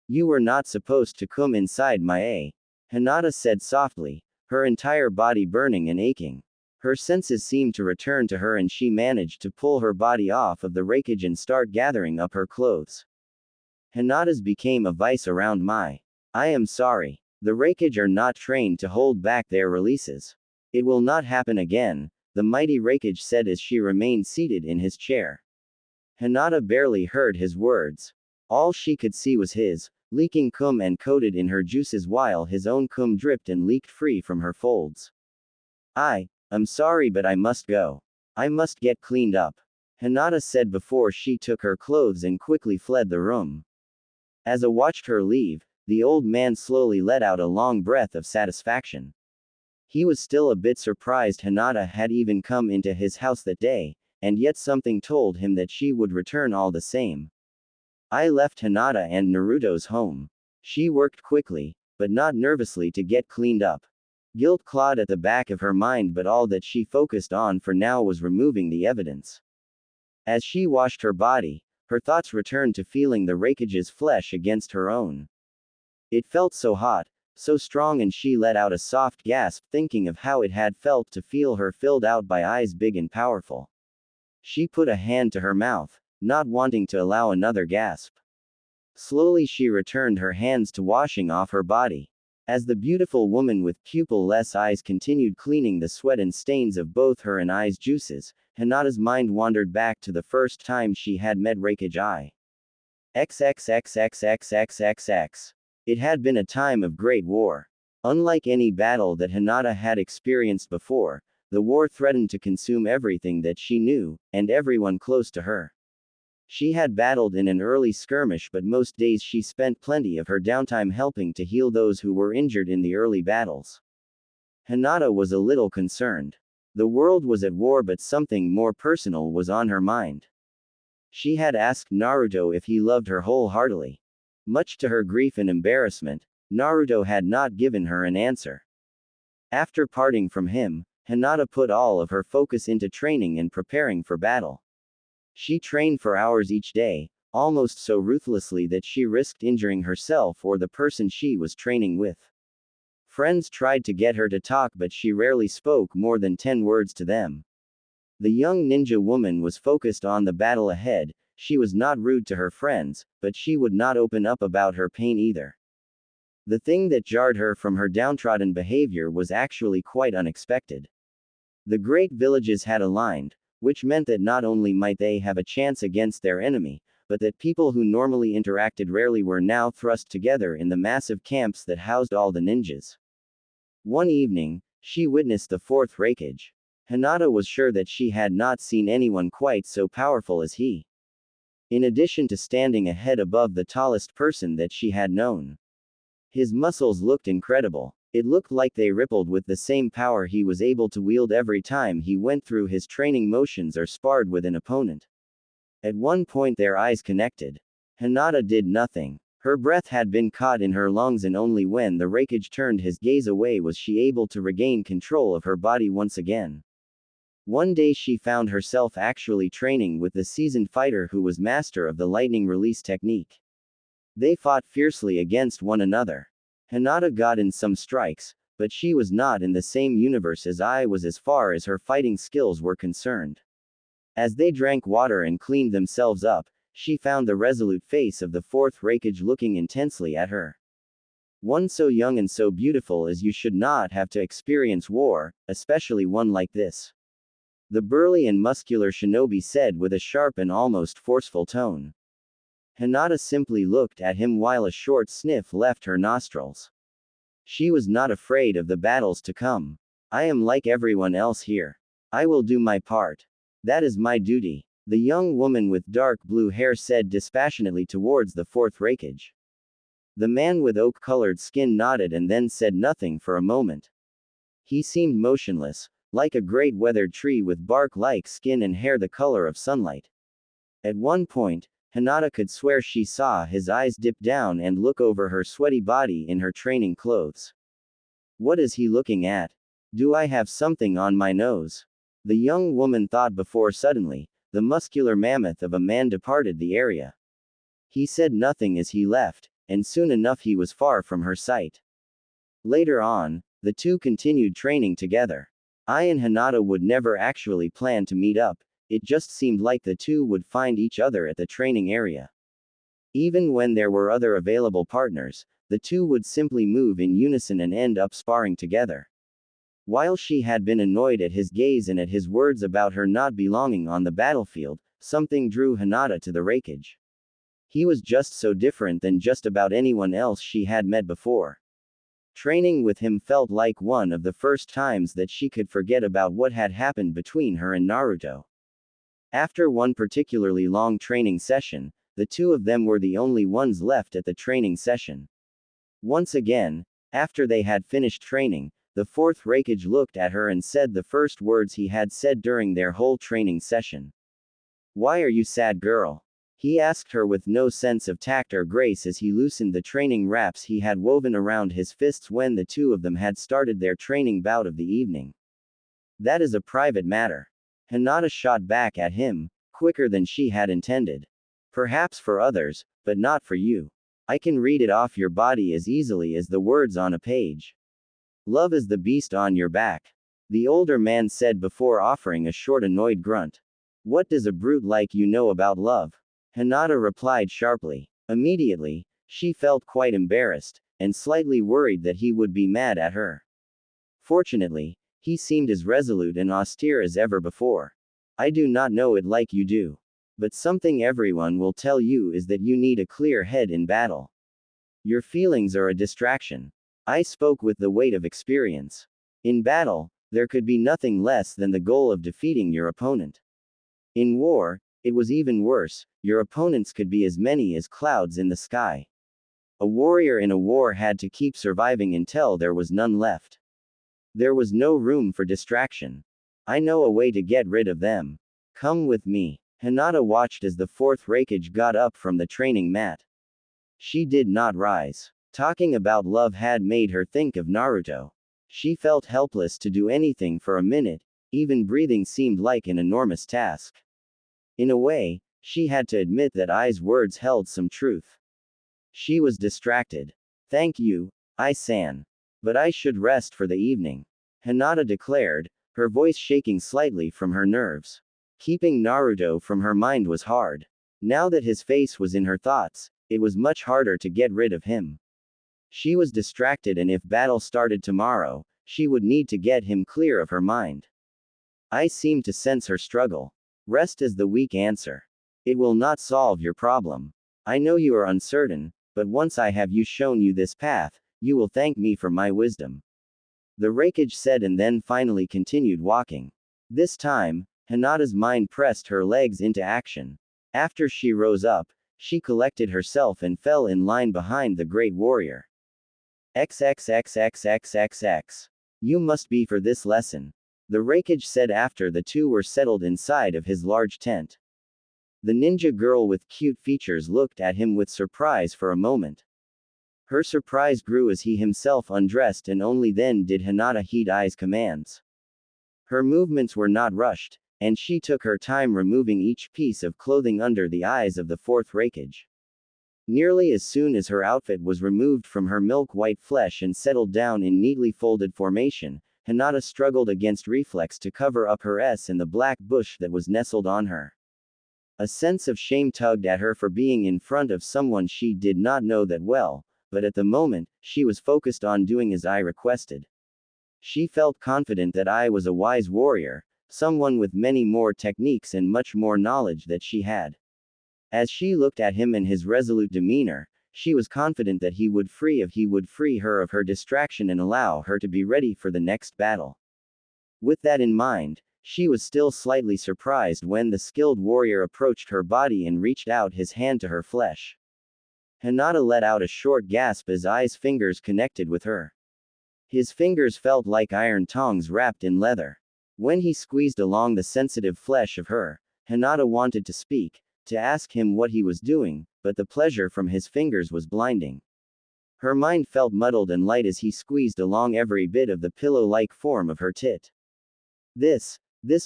You were not supposed to come inside my A. Hinata said softly, her entire body burning and aching. Her senses seemed to return to her and she managed to pull her body off of the rackage and start gathering up her clothes. Hinata's became a vice around my. I am sorry. The rackage are not trained to hold back their releases. It will not happen again, the mighty rackage said as she remained seated in his chair. Hinata barely heard his words. All she could see was his, leaking cum and coated in her juices while his own cum dripped and leaked free from her folds. I'm sorry, but I must go. I must get cleaned up. Hinata said before she took her clothes and quickly fled the room. As A watched her leave, the old man slowly let out a long breath of satisfaction. He was still a bit surprised Hinata had even come into his house that day, and yet something told him that she would return all the same. I left Hinata and Naruto's home. She worked quickly, but not nervously to get cleaned up. Guilt clawed at the back of her mind, but all that she focused on for now was removing the evidence. As she washed her body, her thoughts returned to feeling the rackage's flesh against her own. It felt so hot, so strong, and she let out a soft gasp thinking of how it had felt to feel her filled out by eyes big and powerful. She put a hand to her mouth, not wanting to allow another gasp. Slowly she returned her hands to washing off her body. As the beautiful woman with pupil-less eyes continued cleaning the sweat and stains of both her and I's juices, Hinata's mind wandered back to the first time she had met Raikage I. XXXXXXXX. It had been a time of great war. Unlike any battle that Hinata had experienced before, the war threatened to consume everything that she knew, and everyone close to her. She had battled in an early skirmish, but most days she spent plenty of her downtime helping to heal those who were injured in the early battles. Hinata was a little concerned. The world was at war, but something more personal was on her mind. She had asked Naruto if he loved her wholeheartedly. Much to her grief and embarrassment, Naruto had not given her an answer. After parting from him, Hinata put all of her focus into training and preparing for battle. She trained for hours each day, almost so ruthlessly that she risked injuring herself or the person she was training with. Friends tried to get her to talk, but she rarely spoke more than 10 words to them. The young ninja woman was focused on the battle ahead. She was not rude to her friends, but she would not open up about her pain either. The thing that jarred her from her downtrodden behavior was actually quite unexpected. The great villages had aligned, which meant that not only might they have a chance against their enemy, but that people who normally interacted rarely were now thrust together in the massive camps that housed all the ninjas. One evening, she witnessed the fourth Raikage. Hinata was sure that she had not seen anyone quite so powerful as he. In addition to standing a head above the tallest person that she had known. His muscles looked incredible. It looked like they rippled with the same power he was able to wield every time he went through his training motions or sparred with an opponent. At one point their eyes connected. Hinata did nothing. Her breath had been caught in her lungs, and only when the Raikage turned his gaze away was she able to regain control of her body once again. One day she found herself actually training with the seasoned fighter who was master of the lightning release technique. They fought fiercely against one another. Hinata got in some strikes, but she was not in the same universe as I was as far as her fighting skills were concerned. As they drank water and cleaned themselves up, she found the resolute face of the fourth Raikage looking intensely at her. One so young and so beautiful as you should not have to experience war, especially one like this. The burly and muscular shinobi said with a sharp and almost forceful tone. Hinata simply looked at him while a short sniff left her nostrils. She was not afraid of the battles to come. I am like everyone else here. I will do my part. That is my duty. The young woman with dark blue hair said dispassionately towards the fourth rakeage. The man with oak-colored skin nodded and then said nothing for a moment. He seemed motionless, like a great weathered tree with bark-like skin and hair the color of sunlight. At one point, Hinata could swear she saw his eyes dip down and look over her sweaty body in her training clothes. What is he looking at? Do I have something on my nose? The young woman thought before suddenly, the muscular mammoth of a man departed the area. He said nothing as he left, and soon enough he was far from her sight. Later on, the two continued training together. I and Hinata would never actually plan to meet up, it just seemed like the two would find each other at the training area. Even when there were other available partners, the two would simply move in unison and end up sparring together. While she had been annoyed at his gaze and at his words about her not belonging on the battlefield, something drew Hinata to the rakeage. He was just so different than just about anyone else she had met before. Training with him felt like one of the first times that she could forget about what had happened between her and Naruto. After one particularly long training session, the two of them were the only ones left at the training session. Once again, after they had finished training, the fourth rakeage looked at her and said the first words he had said during their whole training session. "Why are you sad, girl?" He asked her with no sense of tact or grace as he loosened the training wraps he had woven around his fists when the two of them had started their training bout of the evening. "That is a private matter." Hinata shot back at him, quicker than she had intended. "Perhaps for others, but not for you. I can read it off your body as easily as the words on a page. Love is the beast on your back," the older man said before offering a short annoyed grunt. "What does a brute like you know about love?" Hinata replied sharply. Immediately, she felt quite embarrassed, and slightly worried that he would be mad at her. Fortunately, he seemed as resolute and austere as ever before. "I do not know it like you do. But something everyone will tell you is that you need a clear head in battle. Your feelings are a distraction. I spoke with the weight of experience. In battle, there could be nothing less than the goal of defeating your opponent. In war, it was even worse, your opponents could be as many as clouds in the sky. A warrior in a war had to keep surviving until there was none left. There was no room for distraction. I know a way to get rid of them. Come with me." Hinata watched as the fourth rakeage got up from the training mat. She did not rise. Talking about love had made her think of Naruto. She felt helpless to do anything for a minute, even breathing seemed like an enormous task. In a way, she had to admit that Ai's words held some truth. She was distracted. "Thank you, Ai-san. But I should rest for the evening," Hinata declared, her voice shaking slightly from her nerves. Keeping Naruto from her mind was hard. Now that his face was in her thoughts, it was much harder to get rid of him. She was distracted, and if battle started tomorrow, she would need to get him clear of her mind. I seemed to sense her struggle. Rest is the weak answer. It will not solve your problem. I know you are uncertain, but once I have shown you this path, you will thank me for my wisdom. The rakeage said and then finally continued walking. This time, Hinata's mind pressed her legs into action. After she rose up, she collected herself and fell in line behind the great warrior. XXXXXXX. You must be for this lesson. The rakeage said after the two were settled inside of his large tent. The ninja girl with cute features looked at him with surprise for a moment. Her surprise grew as he himself undressed, and only then did Hinata heed Ai's commands. Her movements were not rushed, and she took her time removing each piece of clothing under the eyes of the fourth rakeage. Nearly as soon as her outfit was removed from her milk-white flesh and settled down in neatly folded formation, Hinata struggled against reflex to cover up her S and the black bush that was nestled on her. A sense of shame tugged at her for being in front of someone she did not know that well, but at the moment, she was focused on doing as Ai requested. She felt confident that Ai was a wise warrior, someone with many more techniques and much more knowledge that she had. As she looked at him and his resolute demeanor, she was confident that he would free her of her distraction and allow her to be ready for the next battle. With that in mind, she was still slightly surprised when the skilled warrior approached her body and reached out his hand to her flesh. Hinata let out a short gasp as Ai's fingers connected with her. His fingers felt like iron tongs wrapped in leather. When he squeezed along the sensitive flesh of her, Hinata wanted to speak, to ask him what he was doing, but the pleasure from his fingers was blinding. Her mind felt muddled and light as he squeezed along every bit of the pillow-like form of her tit. This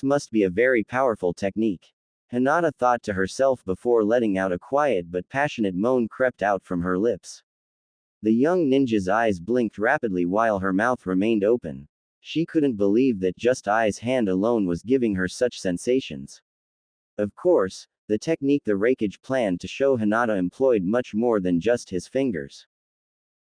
must be a very powerful technique. Hinata thought to herself before letting out a quiet but passionate moan crept out from her lips. The young ninja's eyes blinked rapidly while her mouth remained open. She couldn't believe that just Ai's hand alone was giving her such sensations. Of course, the technique the Raikage planned to show Hinata employed much more than just his fingers.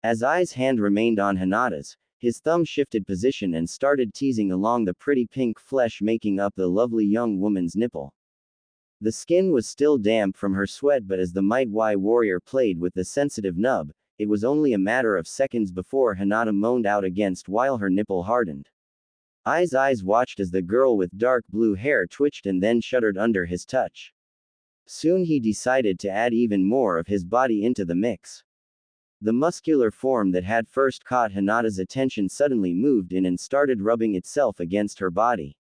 As Ai's hand remained on Hinata's, his thumb shifted position and started teasing along the pretty pink flesh making up the lovely young woman's nipple. The skin was still damp from her sweat, but as the Might Y warrior played with the sensitive nub, it was only a matter of seconds before Hinata moaned out against while her nipple hardened. Ai's eyes watched as the girl with dark blue hair twitched and then shuddered under his touch. Soon he decided to add even more of his body into the mix. The muscular form that had first caught Hinata's attention suddenly moved in and started rubbing itself against her body.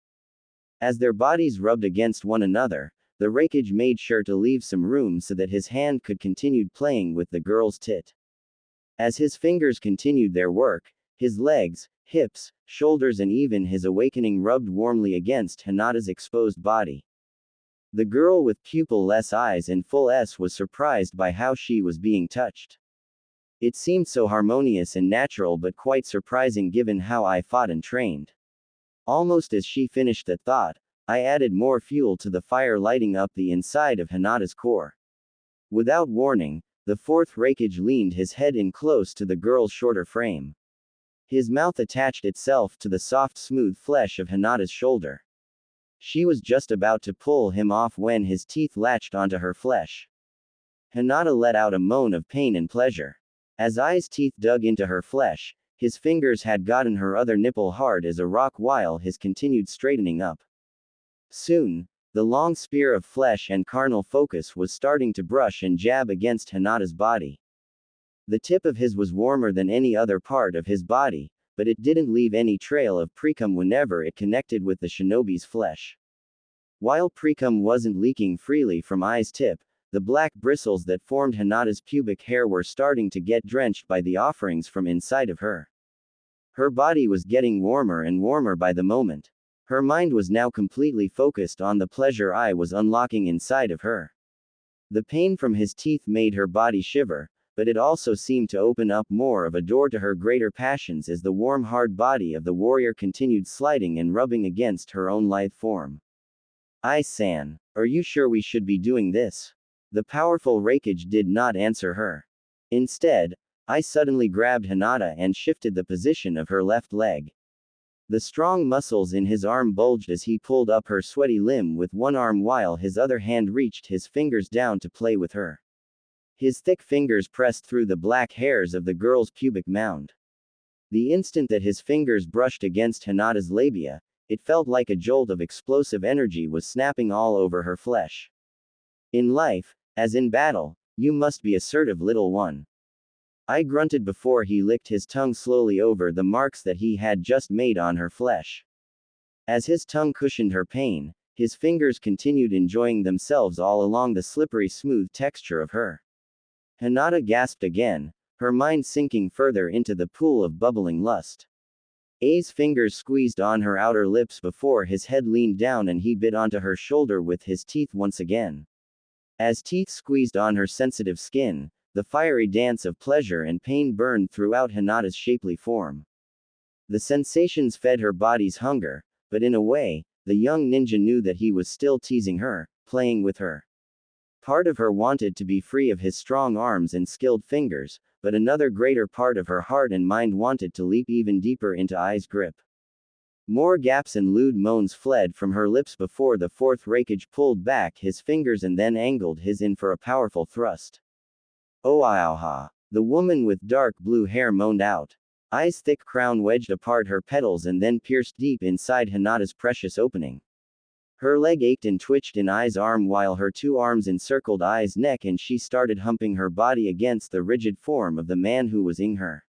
As their bodies rubbed against one another, the Raikage made sure to leave some room so that his hand could continue playing with the girl's tit. As his fingers continued their work, his legs, hips, shoulders and even his awakening rubbed warmly against Hinata's exposed body. The girl with pupil-less eyes in full S was surprised by how she was being touched. It seemed so harmonious and natural, but quite surprising given how I fought and trained. Almost as she finished that thought, I added more fuel to the fire, lighting up the inside of Hinata's core. Without warning, the fourth Raikage leaned his head in close to the girl's shorter frame. His mouth attached itself to the soft smooth flesh of Hinata's shoulder. She was just about to pull him off when his teeth latched onto her flesh. Hinata let out a moan of pain and pleasure. As Ai's teeth dug into her flesh, his fingers had gotten her other nipple hard as a rock while his continued straightening up. Soon, the long spear of flesh and carnal focus was starting to brush and jab against Hinata's body. The tip of his was warmer than any other part of his body, but it didn't leave any trail of precum whenever it connected with the shinobi's flesh. While precum wasn't leaking freely from Ai's tip, the black bristles that formed Hinata's pubic hair were starting to get drenched by the offerings from inside of her. Her body was getting warmer and warmer by the moment. Her mind was now completely focused on the pleasure Ai was unlocking inside of her. The pain from his teeth made her body shiver, but it also seemed to open up more of a door to her greater passions as the warm hard body of the warrior continued sliding and rubbing against her own lithe form. Ai-san, are you sure we should be doing this? The powerful Raikage did not answer her. Instead, Ai suddenly grabbed Hinata and shifted the position of her left leg. The strong muscles in his arm bulged as he pulled up her sweaty limb with one arm while his other hand reached his fingers down to play with her. His thick fingers pressed through the black hairs of the girl's pubic mound. The instant that his fingers brushed against Hinata's labia, it felt like a jolt of explosive energy was snapping all over her flesh. In life, as in battle, you must be assertive, little one. I grunted before he licked his tongue slowly over the marks that he had just made on her flesh. As his tongue cushioned her pain, his fingers continued enjoying themselves all along the slippery smooth texture of her. Hinata gasped again, her mind sinking further into the pool of bubbling lust. Ai's fingers squeezed on her outer lips before his head leaned down and he bit onto her shoulder with his teeth once again. As teeth squeezed on her sensitive skin, the fiery dance of pleasure and pain burned throughout Hinata's shapely form. The sensations fed her body's hunger, but in a way, the young ninja knew that he was still teasing her, playing with her. Part of her wanted to be free of his strong arms and skilled fingers, but another greater part of her heart and mind wanted to leap even deeper into Ai's grip. More gaps and lewd moans fled from her lips before the fourth Raikage pulled back his fingers and then angled his in for a powerful thrust. Oh aha. The woman with dark blue hair moaned out. Ai's thick crown wedged apart her petals and then pierced deep inside Hinata's precious opening. Her leg ached and twitched in Ai's arm while her two arms encircled Ai's neck and she started humping her body against the rigid form of the man who was in her.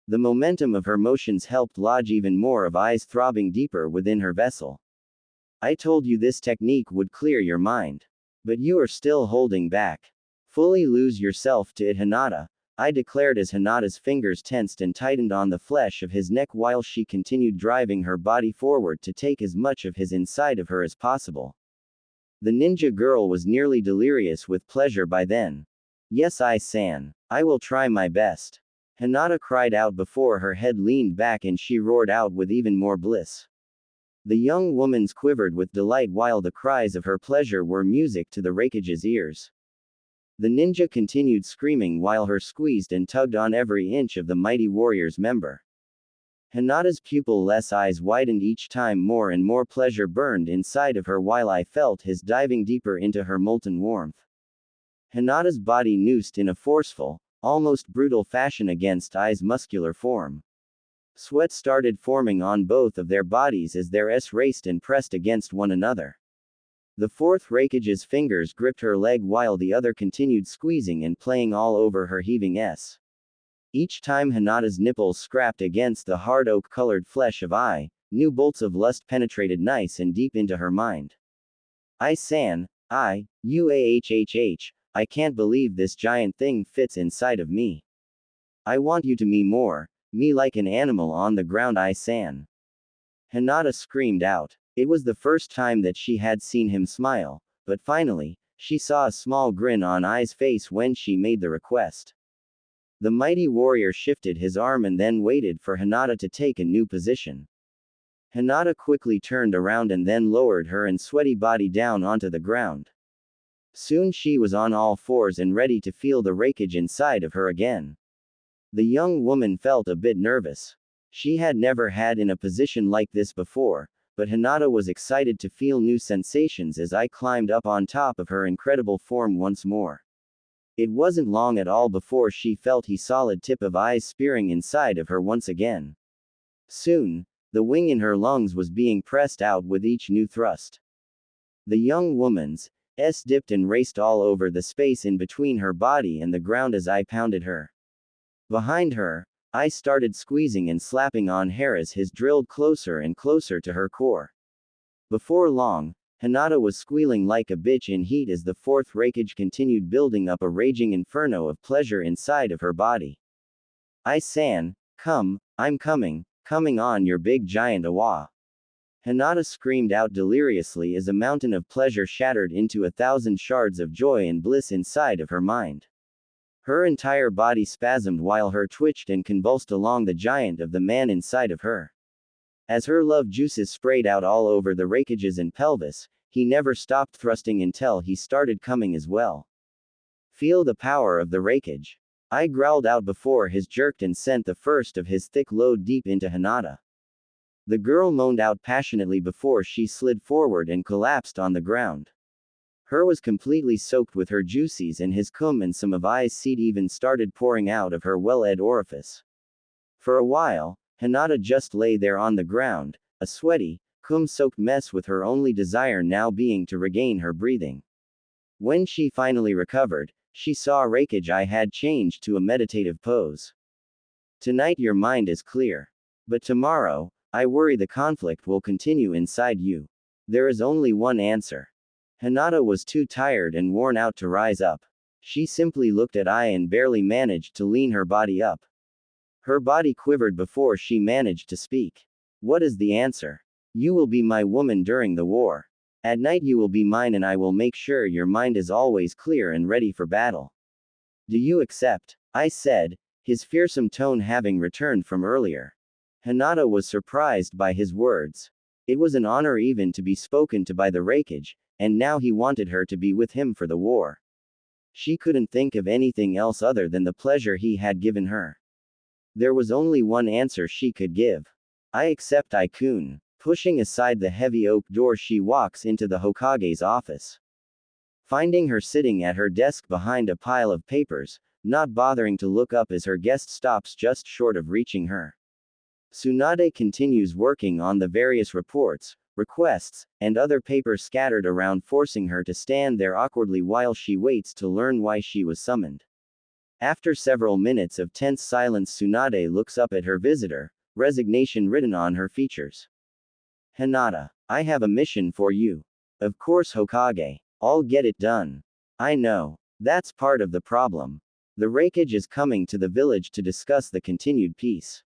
The momentum of her motions helped lodge even more of Ai's throbbing deeper within her vessel. I told you this technique would clear your mind. But you are still holding back. Fully lose yourself to it, Hinata, I declared as Hinata's fingers tensed and tightened on the flesh of his neck while she continued driving her body forward to take as much of his inside of her as possible. The ninja girl was nearly delirious with pleasure by then. Yes, Ai-san. I will try my best. Hinata cried out before her head leaned back and she roared out with even more bliss. The young woman's quivered with delight while the cries of her pleasure were music to the Raikage's ears. The ninja continued screaming while her squeezed and tugged on every inch of the mighty warrior's member. Hinata's pupil-less eyes widened each time more and more pleasure burned inside of her while I felt his diving deeper into her molten warmth. Hinata's body noosed in a forceful, almost brutal fashion against Ai's muscular form. Sweat started forming on both of their bodies as their S raced and pressed against one another. The fourth Raikage's fingers gripped her leg while the other continued squeezing and playing all over her heaving S. Each time Hinata's nipples scrapped against the hard oak-colored flesh of Ai, new bolts of lust penetrated nice and deep into her mind. Ai-san, I can't believe this giant thing fits inside of me. I want you to me more, me like an animal on the ground, Ai-san. Hinata screamed out. It was the first time that she had seen him smile, but finally, she saw a small grin on Ai's face when she made the request. The mighty warrior shifted his arm and then waited for Hinata to take a new position. Hinata quickly turned around and then lowered her and sweaty body down onto the ground. Soon she was on all fours and ready to feel the Raikage inside of her again. The young woman felt a bit nervous. She had never had in a position like this before, but Hinata was excited to feel new sensations as I climbed up on top of her incredible form once more. It wasn't long at all before she felt his solid tip of Ai's spearing inside of her once again. Soon, the wing in her lungs was being pressed out with each new thrust. The young woman's S dipped and raced all over the space in between her body and the ground as I pounded her. Behind her, I started squeezing and slapping on her as his drilled closer and closer to her core. Before long, Hinata was squealing like a bitch in heat as the fourth Raikage continued building up a raging inferno of pleasure inside of her body. Ai-san, come, I'm coming on your big giant awa. Hinata screamed out deliriously as a mountain of pleasure shattered into 1,000 shards of joy and bliss inside of her mind. Her entire body spasmed while her twitched and convulsed along the giant of the man inside of her. As her love juices sprayed out all over the Raikages and pelvis, he never stopped thrusting until he started coming as well. Feel the power of the Raikage. I growled out before his jerked and sent the first of his thick load deep into Hinata. The girl moaned out passionately before she slid forward and collapsed on the ground. Her was completely soaked with her juices and his cum and some of Ai's seed even started pouring out of her well-ed orifice. For a while, Hinata just lay there on the ground, a sweaty, cum-soaked mess with her only desire now being to regain her breathing. When she finally recovered, she saw Raikage I had changed to a meditative pose. Tonight your mind is clear. But tomorrow, I worry the conflict will continue inside you. There is only one answer. Hinata was too tired and worn out to rise up. She simply looked at Ai and barely managed to lean her body up. Her body quivered before she managed to speak. What is the answer? You will be my woman during the war. At night you will be mine and I will make sure your mind is always clear and ready for battle. Do you accept? I said, his fearsome tone having returned from earlier. Hinata was surprised by his words. It was an honor even to be spoken to by the Raikage, and now he wanted her to be with him for the war. She couldn't think of anything else other than the pleasure he had given her. There was only one answer she could give. I accept, Ai-kun. Pushing aside the heavy oak door she walks into the Hokage's office. Finding her sitting at her desk behind a pile of papers, not bothering to look up as her guest stops just short of reaching her. Tsunade continues working on the various reports, requests, and other papers scattered around, forcing her to stand there awkwardly while she waits to learn why she was summoned. After several minutes of tense silence, Tsunade looks up at her visitor, resignation written on her features. Hinata, I have a mission for you. Of course, Hokage. I'll get it done. I know. That's part of the problem. The Raikage is coming to the village to discuss the continued peace.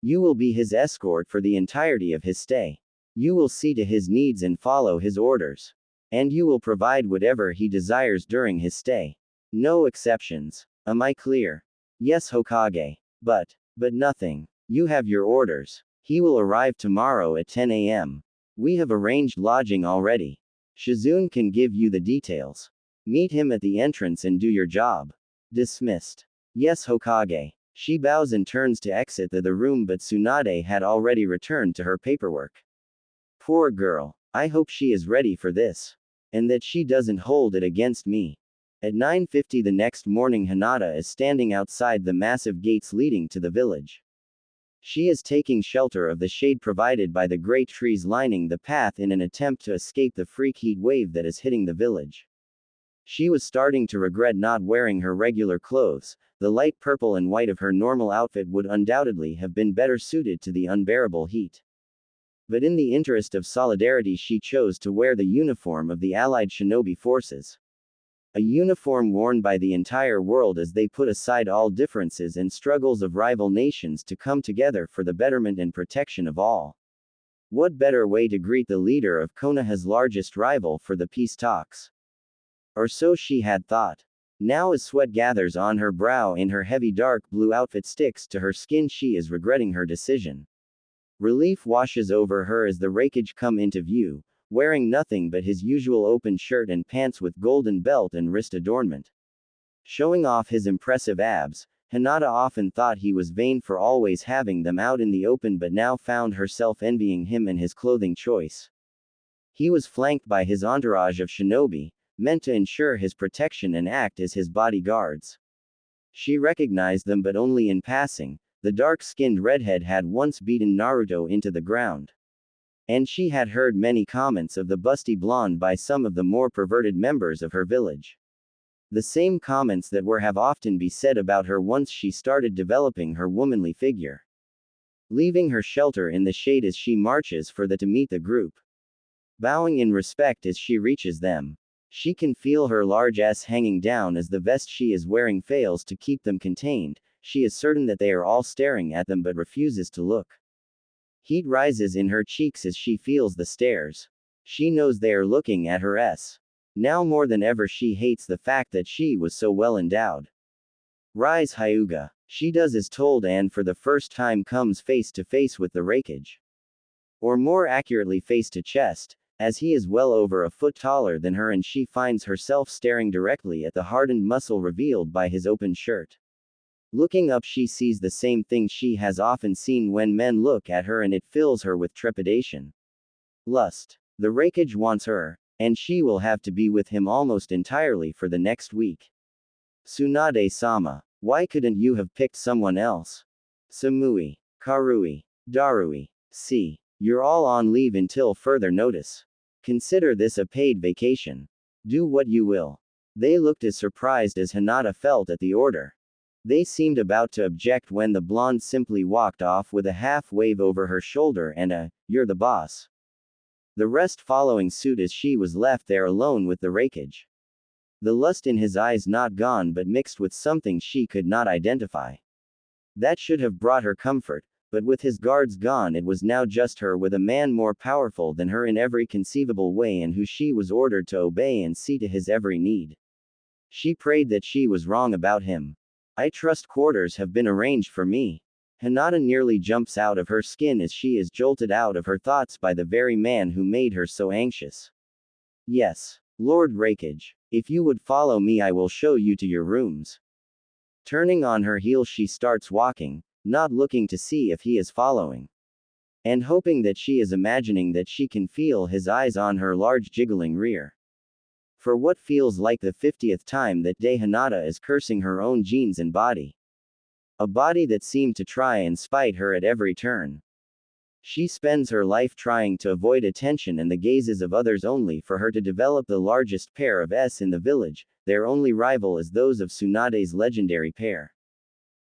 You will be his escort for the entirety of his stay. You will see to his needs and follow his orders. And you will provide whatever he desires during his stay. No exceptions. Am I clear? Yes, Hokage. But nothing. You have your orders. He will arrive tomorrow at 10 a.m. We have arranged lodging already. Shizune can give you the details. Meet him at the entrance and do your job. Dismissed. Yes, Hokage. She bows and turns to exit the room, but Tsunade had already returned to her paperwork. Poor girl. I hope she is ready for this. And that she doesn't hold it against me. At 9:50 the next morning, Hinata is standing outside the massive gates leading to the village. She is taking shelter of the shade provided by the great trees lining the path in an attempt to escape the freak heat wave that is hitting the village. She was starting to regret not wearing her regular clothes. The light purple and white of her normal outfit would undoubtedly have been better suited to the unbearable heat. But in the interest of solidarity, she chose to wear the uniform of the Allied shinobi forces. A uniform worn by the entire world as they put aside all differences and struggles of rival nations to come together for the betterment and protection of all. What better way to greet the leader of Konoha's largest rival for the peace talks? Or so she had thought. Now as sweat gathers on her brow and her heavy dark blue outfit sticks to her skin, she is regretting her decision. Relief washes over her as the Raikage come into view, wearing nothing but his usual open shirt and pants with golden belt and wrist adornment. Showing off his impressive abs, Hinata often thought he was vain for always having them out in the open, but now found herself envying him and his clothing choice. He was flanked by his entourage of shinobi, meant to ensure his protection and act as his bodyguards. She recognized them, but only in passing. The dark-skinned redhead had once beaten Naruto into the ground. And she had heard many comments of the busty blonde by some of the more perverted members of her village. The same comments that have often been said about her once she started developing her womanly figure. Leaving her shelter in the shade as she marches to meet the group. Bowing in respect as she reaches them. She can feel her large S hanging down as the vest she is wearing fails to keep them contained. She is certain that they are all staring at them but refuses to look. Heat rises in her cheeks as she feels the stares. She knows they are looking at her S. Now more than ever she hates the fact that she was so well endowed. Rise, Hyuga. She does as told and for the first time comes face to face with the Raikage. Or more accurately face to chest, as he is well over a foot taller than her, and she finds herself staring directly at the hardened muscle revealed by his open shirt. Looking up, she sees the same thing she has often seen when men look at her, and it fills her with trepidation. Lust. The Raikage wants her, and she will have to be with him almost entirely for the next week. Tsunade-sama, why couldn't you have picked someone else? Samui, Karui, Darui, see, you're all on leave until further notice. Consider this a paid vacation. Do what you will. They looked as surprised as Hinata felt at the order. They seemed about to object when the blonde simply walked off with a half wave over her shoulder and a, "You're the boss." The rest following suit as she was left there alone with the Raikage. The lust in his eyes not gone but mixed with something she could not identify. That should have brought her comfort, but with his guards gone it was now just her with a man more powerful than her in every conceivable way and who she was ordered to obey and see to his every need. She prayed that she was wrong about him. I trust quarters have been arranged for me. Hinata nearly jumps out of her skin as she is jolted out of her thoughts by the very man who made her so anxious. Yes, Lord Raikage, if you would follow me I will show you to your rooms. Turning on her heel she starts walking, not looking to see if he is following. And hoping that she is imagining that she can feel his eyes on her large jiggling rear. for what feels like the 50th time that day Hinata is cursing her own genes and body. A body that seemed to try and spite her at every turn. She spends her life trying to avoid attention and the gazes of others only for her to develop the largest pair of S in the village. Their only rival is those of Tsunade's legendary pair.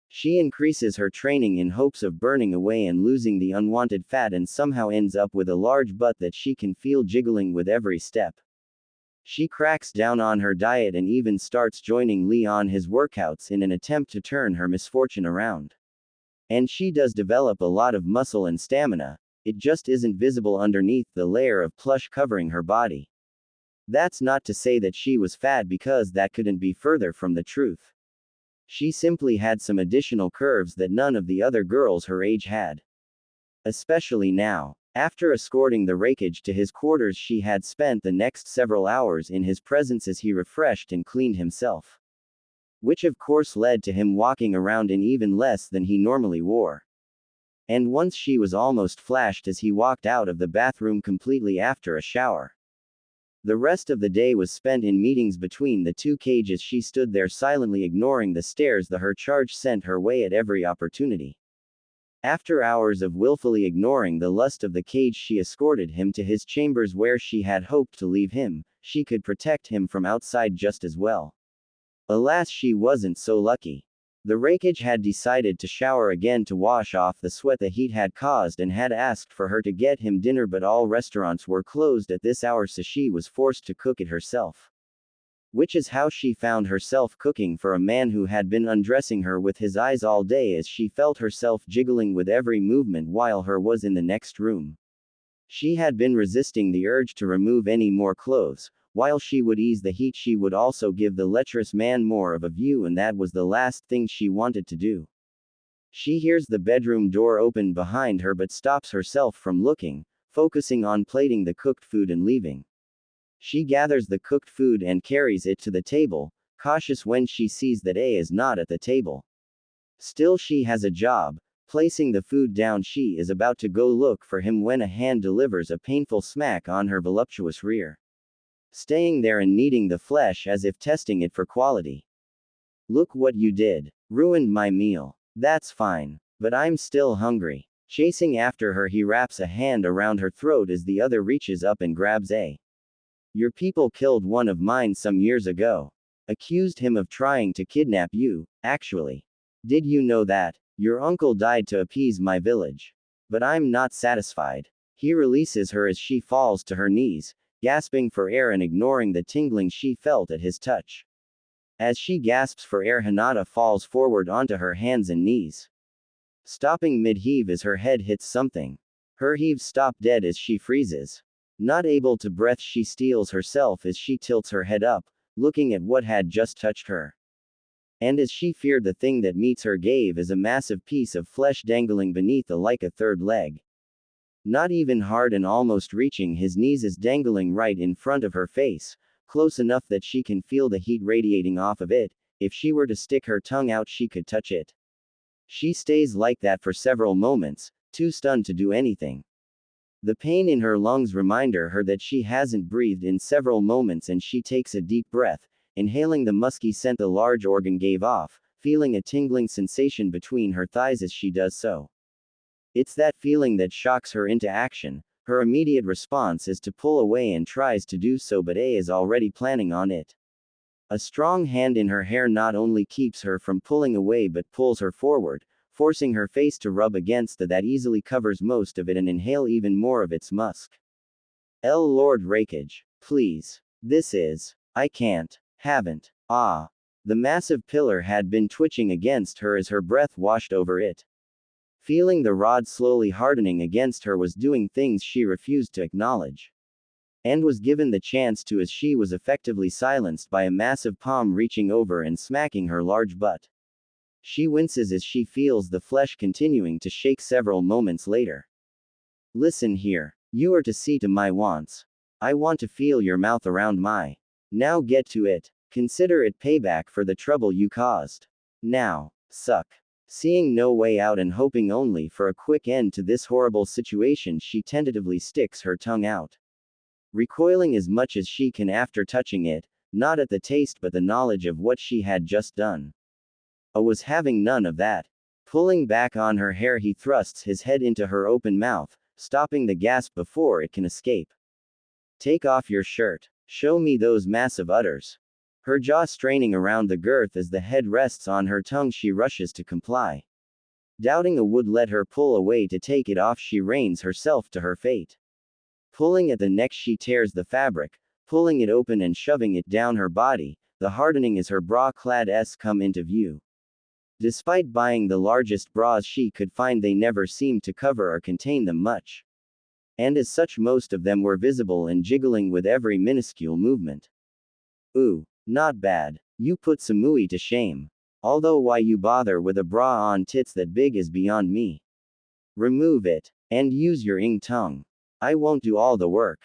She increases her training in hopes of burning away and losing the unwanted fat and somehow ends up with a large butt that she can feel jiggling with every step. She cracks down on her diet and even starts joining Lee on his workouts in an attempt to turn her misfortune around. And she does develop a lot of muscle and stamina, it just isn't visible underneath the layer of plush covering her body. That's not to say that she was fat, because that couldn't be further from the truth. She simply had some additional curves that none of the other girls her age had. Especially now. After escorting the Rakage to his quarters, she had spent the next several hours in his presence as he refreshed and cleaned himself. Which of course led to him walking around in even less than he normally wore. And once she was almost flashed as he walked out of the bathroom completely after a shower. The rest of the day was spent in meetings between the two cages. She stood there silently ignoring the stares her charge sent her way at every opportunity. After hours of willfully ignoring the lust of the cage, she escorted him to his chambers where she had hoped to leave him. She could protect him from outside just as well. Alas, she wasn't so lucky. The Rakage had decided to shower again to wash off the sweat the heat had caused and had asked for her to get him dinner, but all restaurants were closed at this hour, so she was forced to cook it herself. Which is how she found herself cooking for a man who had been undressing her with his eyes all day, as she felt herself jiggling with every movement while her was in the next room. She had been resisting the urge to remove any more clothes. While she would ease the heat, she would also give the lecherous man more of a view, and that was the last thing she wanted to do. She hears the bedroom door open behind her but stops herself from looking, focusing on plating the cooked food and leaving. She gathers the cooked food and carries it to the table, cautious when she sees that A is not at the table. Still, she has a job. Placing the food down, she is about to go look for him when a hand delivers a painful smack on her voluptuous rear. Staying there and kneading the flesh as if testing it for quality. Look what you did. Ruined my meal. That's fine. But I'm still hungry. Chasing after her, he wraps a hand around her throat as the other reaches up and grabs A. Your people killed one of mine some years ago. Accused him of trying to kidnap you, actually. Did you know that? Your uncle died to appease my village. But I'm not satisfied. He releases her as she falls to her knees, gasping for air and ignoring the tingling she felt at his touch. As she gasps for air, Hinata falls forward onto her hands and knees. Stopping mid-heave as her head hits something. Her heaves stop dead as she freezes. Not able to breathe, she steels herself as she tilts her head up, looking at what had just touched her. And as she feared, the thing that meets her gaze is a massive piece of flesh dangling beneath like a third leg. Not even hard and almost reaching his knees, is dangling right in front of her face, close enough that she can feel the heat radiating off of it. If she were to stick her tongue out, she could touch it. She stays like that for several moments, too stunned to do anything. The pain in her lungs remind her that she hasn't breathed in several moments, and she takes a deep breath, inhaling the musky scent the large organ gave off, feeling a tingling sensation between her thighs as she does so. It's that feeling that shocks her into action. Her immediate response is to pull away and tries to do so, but A is already planning on it. A strong hand in her hair not only keeps her from pulling away but pulls her forward, forcing her face to rub against that easily covers most of it and inhale even more of its musk. Lord Rakage. Please. I can't. Haven't. Ah. The massive pillar had been twitching against her as her breath washed over it. Feeling the rod slowly hardening against her was doing things she refused to acknowledge. And was given the chance to, as she was effectively silenced by a massive palm reaching over and smacking her large butt. She winces as she feels the flesh continuing to shake several moments later. Listen here. You are to see to my wants. I want to feel your mouth around my. Now get to it. Consider it payback for the trouble you caused. Now. Suck. Seeing no way out and hoping only for a quick end to this horrible situation, she tentatively sticks her tongue out. recoiling as much as she can after touching it, not at the taste but the knowledge of what she had just done. Was having none of that. Pulling back on her hair, he thrusts his head into her open mouth, stopping the gasp before it can escape. Take off your shirt. Show me those massive udders. Her jaw straining around the girth as the head rests on her tongue, she rushes to comply. Doubting a would let her pull away to take it off, she reins herself to her fate. Pulling at the neck, she tears the fabric, pulling it open and shoving it down her body, the hardening as her bra-clad s come into view. Despite buying the largest bras she could find, they never seemed to cover or contain them much. And as such, most of them were visible and jiggling with every minuscule movement. Ooh, not bad. You put Samui to shame. Although why you bother with a bra on tits that big is beyond me. Remove it. And use your tongue. I won't do all the work.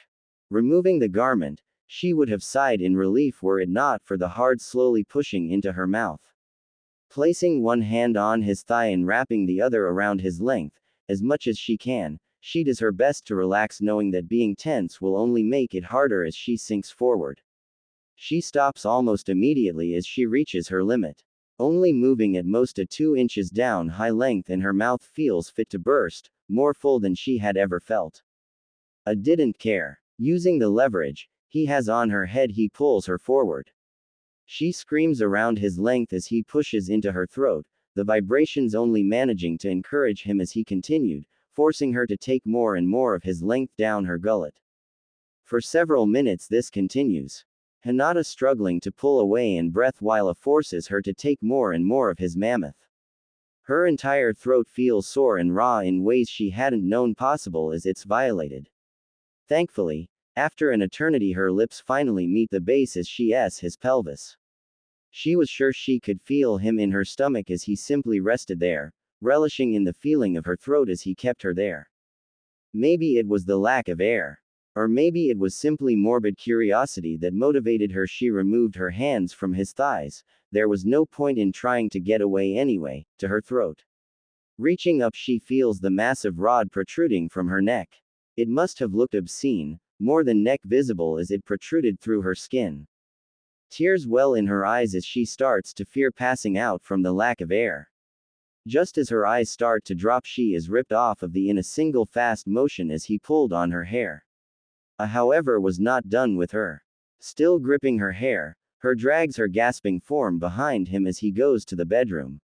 Removing the garment, she would have sighed in relief were it not for the hard slowly pushing into her mouth. Placing one hand on his thigh and wrapping the other around his length, as much as she can, she does her best to relax, knowing that being tense will only make it harder as she sinks forward. She stops almost immediately as she reaches her limit. Only moving at most a 2 inches down high length, and her mouth feels fit to burst, more full than she had ever felt. Didn't care. Using the leverage he has on her head, he pulls her forward. She screams around his length as he pushes into her throat, the vibrations only managing to encourage him as he continued, forcing her to take more and more of his length down her gullet. For several minutes this continues. Hinata struggling to pull away and breath while forces her to take more and more of his mammoth. Her entire throat feels sore and raw in ways she hadn't known possible as it's violated. Thankfully, after an eternity, her lips finally meet the base as she his pelvis. She was sure she could feel him in her stomach as he simply rested there, relishing in the feeling of her throat as he kept her there. Maybe it was the lack of air. Or maybe it was simply morbid curiosity that motivated her. She removed her hands from his thighs, there was no point in trying to get away anyway, to her throat. Reaching up, she feels the massive rod protruding from her neck. It must have looked obscene, more than neck visible as it protruded through her skin. Tears well in her eyes as she starts to fear passing out from the lack of air. Just as her eyes start to drop, she is ripped off of the in a single fast motion as he pulled on her hair. However, was not done with her. Still gripping her hair, her drags her gasping form behind him as he goes to the bedroom.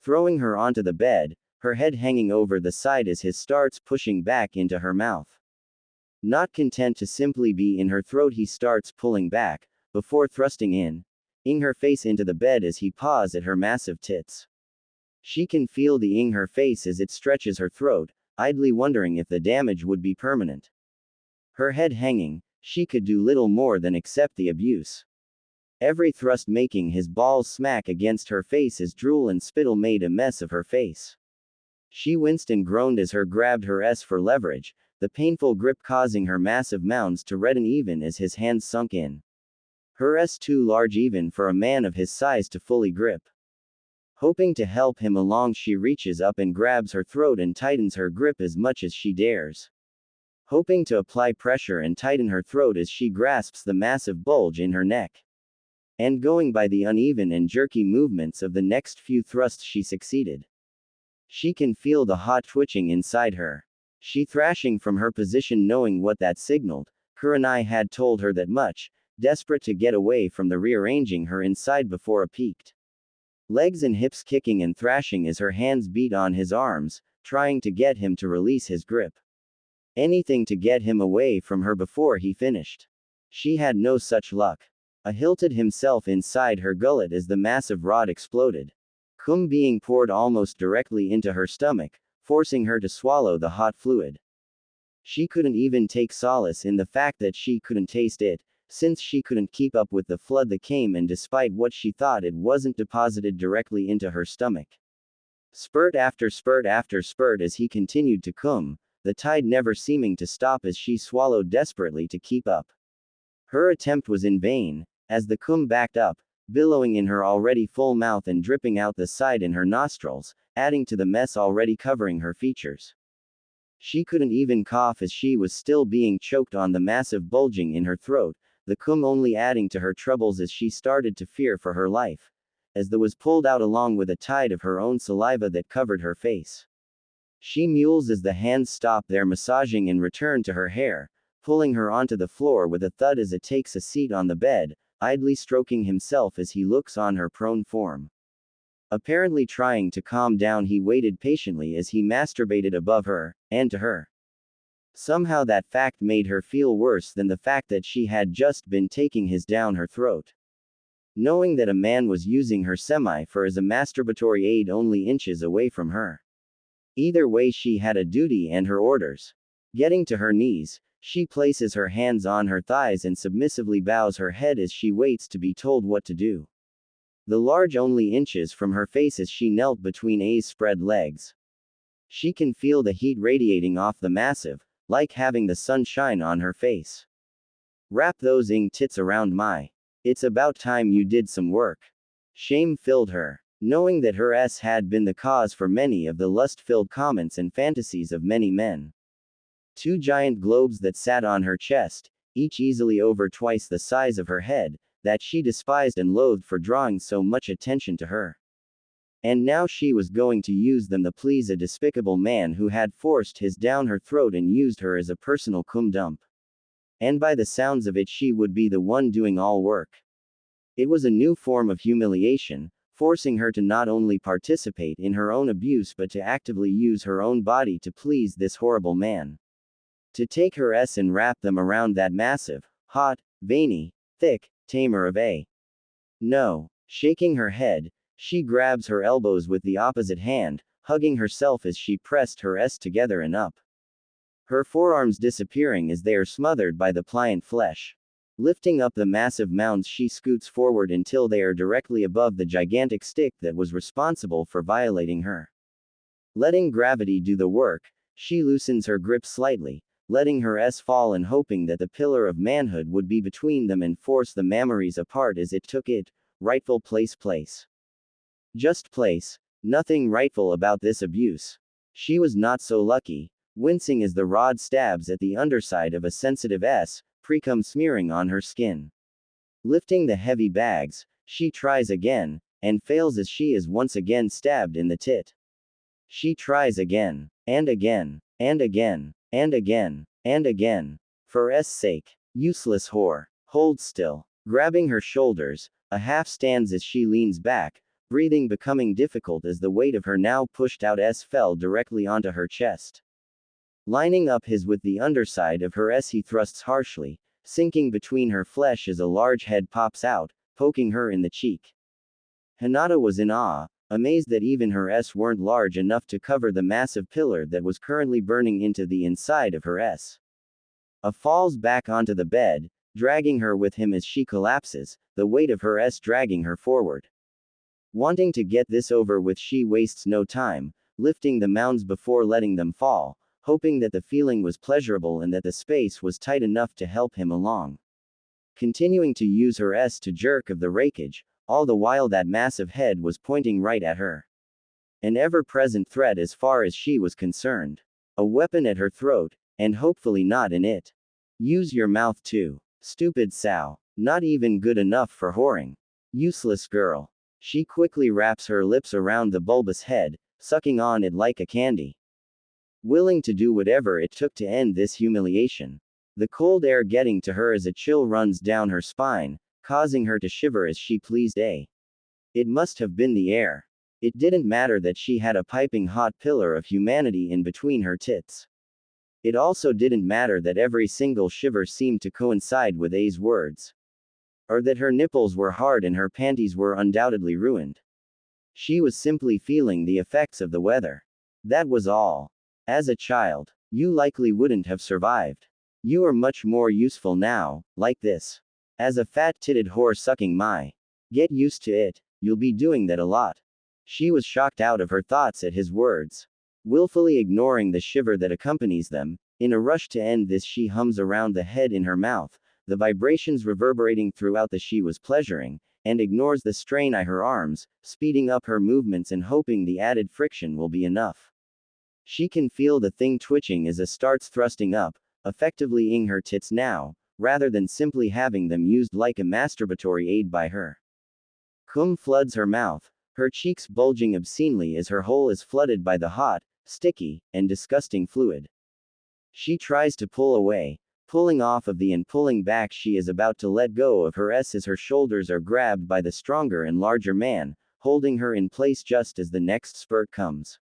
Throwing her onto the bed, her head hanging over the side as his starts pushing back into her mouth. Not content to simply be in her throat, he starts pulling back, before thrusting in her face into the bed as he paws at her massive tits. She can feel the her face as it stretches her throat, idly wondering if the damage would be permanent. Her head hanging, she could do little more than accept the abuse. Every thrust making his balls smack against her face as drool and spittle made a mess of her face. She winced and groaned as her grabbed her for leverage, the painful grip causing her massive mounds to redden even as his hands sunk in. Her too large even for a man of his size to fully grip. Hoping to help him along, she reaches up and grabs her throat and tightens her grip as much as she dares. Hoping to apply pressure and tighten her throat as she grasps the massive bulge in her neck. And going by the uneven and jerky movements of the next few thrusts, she succeeded. She can feel the hot twitching inside her. She thrashing from her position, knowing what that signaled. Kurenai had told her that much, desperate to get away from the rearranging her inside before a peaked. Legs and hips kicking and thrashing as her hands beat on his arms, trying to get him to release his grip. Anything to get him away from her before he finished. She had no such luck. Hilted himself inside her gullet as the massive rod exploded. Cum being poured almost directly into her stomach, forcing her to swallow the hot fluid. She couldn't even take solace in the fact that she couldn't taste it, since she couldn't keep up with the flood that came, and despite what she thought, it wasn't deposited directly into her stomach. Spurt after spurt after spurt as he continued to cum, the tide never seeming to stop as she swallowed desperately to keep up. Her attempt was in vain, as the cum backed up, billowing in her already full mouth and dripping out the side in her nostrils, adding to the mess already covering her features. She couldn't even cough as she was still being choked on the massive bulging in her throat, the cum only adding to her troubles as she started to fear for her life, as the was pulled out along with a tide of her own saliva that covered her face. She mules as the hands stop their massaging and return to her hair, pulling her onto the floor with a thud as it takes a seat on the bed, idly stroking himself as he looks on her prone form. Apparently trying to calm down, he waited patiently as he masturbated above her, and to her. Somehow that fact made her feel worse than the fact that she had just been taking his down her throat. Knowing that a man was using her semi-for as a masturbatory aid only inches away from her. Either way, she had a duty and her orders. Getting to her knees, she places her hands on her thighs and submissively bows her head as she waits to be told what to do. The large only inches from her face as she knelt between A's spread legs. She can feel the heat radiating off the massive, like having the sun shine on her face. Wrap those tits around my. It's about time you did some work. Shame filled her, knowing that her S had been the cause for many of the lust-filled comments and fantasies of many men. Two giant globes that sat on her chest, each easily over twice the size of her head, that she despised and loathed for drawing so much attention to her. And now she was going to use them to please a despicable man who had forced his down her throat and used her as a personal cum dump. And by the sounds of it, she would be the one doing all work. It was a new form of humiliation, forcing her to not only participate in her own abuse but to actively use her own body to please this horrible man. To take her S and wrap them around that massive, hot, veiny, thick, tamer of A. No. Shaking her head, she grabs her elbows with the opposite hand, hugging herself as she pressed her S together and up. Her forearms disappearing as they are smothered by the pliant flesh. Lifting up the massive mounds, she scoots forward until they are directly above the gigantic stick that was responsible for violating her. Letting gravity do the work, she loosens her grip slightly, letting her S fall and hoping that the pillar of manhood would be between them and force the mammaries apart as it took it, rightful place. Just place, nothing rightful about this abuse. She was not so lucky, wincing as the rod stabs at the underside of a sensitive S, precum smearing on her skin. Lifting the heavy bags, she tries again, and fails as she is once again stabbed in the tit. She tries again, and again, and again, and again, and again. For S' sake, useless whore, hold still. Grabbing her shoulders, a half stands as she leans back, breathing becoming difficult as the weight of her now pushed out S fell directly onto her chest. Lining up his with the underside of her S, he thrusts harshly, sinking between her flesh as a large head pops out, poking her in the cheek. Hinata was in awe, amazed that even her S weren't large enough to cover the massive pillar that was currently burning into the inside of her S. A falls back onto the bed, dragging her with him as she collapses, the weight of her S dragging her forward. Wanting to get this over with, she wastes no time, lifting the mounds before letting them fall, hoping that the feeling was pleasurable and that the space was tight enough to help him along. Continuing to use her S to jerk of the rakeage, all the while that massive head was pointing right at her. An ever-present threat as far as she was concerned. A weapon at her throat, and hopefully not in it. Use your mouth too. Stupid sow. Not even good enough for whoring. Useless girl. She quickly wraps her lips around the bulbous head, sucking on it like a candy. Willing to do whatever it took to end this humiliation. The cold air getting to her as a chill runs down her spine, causing her to shiver as she pleased A. It must have been the air. It didn't matter that she had a piping hot pillar of humanity in between her tits. It also didn't matter that every single shiver seemed to coincide with A's words. Or that her nipples were hard and her panties were undoubtedly ruined. She was simply feeling the effects of the weather. That was all. As a child, you likely wouldn't have survived. You are much more useful now, like this. As a fat-titted whore sucking my. Get used to it, you'll be doing that a lot. She was shocked out of her thoughts at his words. Willfully ignoring the shiver that accompanies them, in a rush to end this she hums around the head in her mouth, the vibrations reverberating throughout the she was pleasuring, and ignores the strain on her arms, speeding up her movements and hoping the added friction will be enough. She can feel the thing twitching as it starts thrusting up, effectively ing her tits now, rather than simply having them used like a masturbatory aid by her. Cum floods her mouth, her cheeks bulging obscenely as her hole is flooded by the hot, sticky, and disgusting fluid. She tries to pull away, pulling off of the and pulling back. She is about to let go of her as her shoulders are grabbed by the stronger and larger man, holding her in place just as the next spurt comes.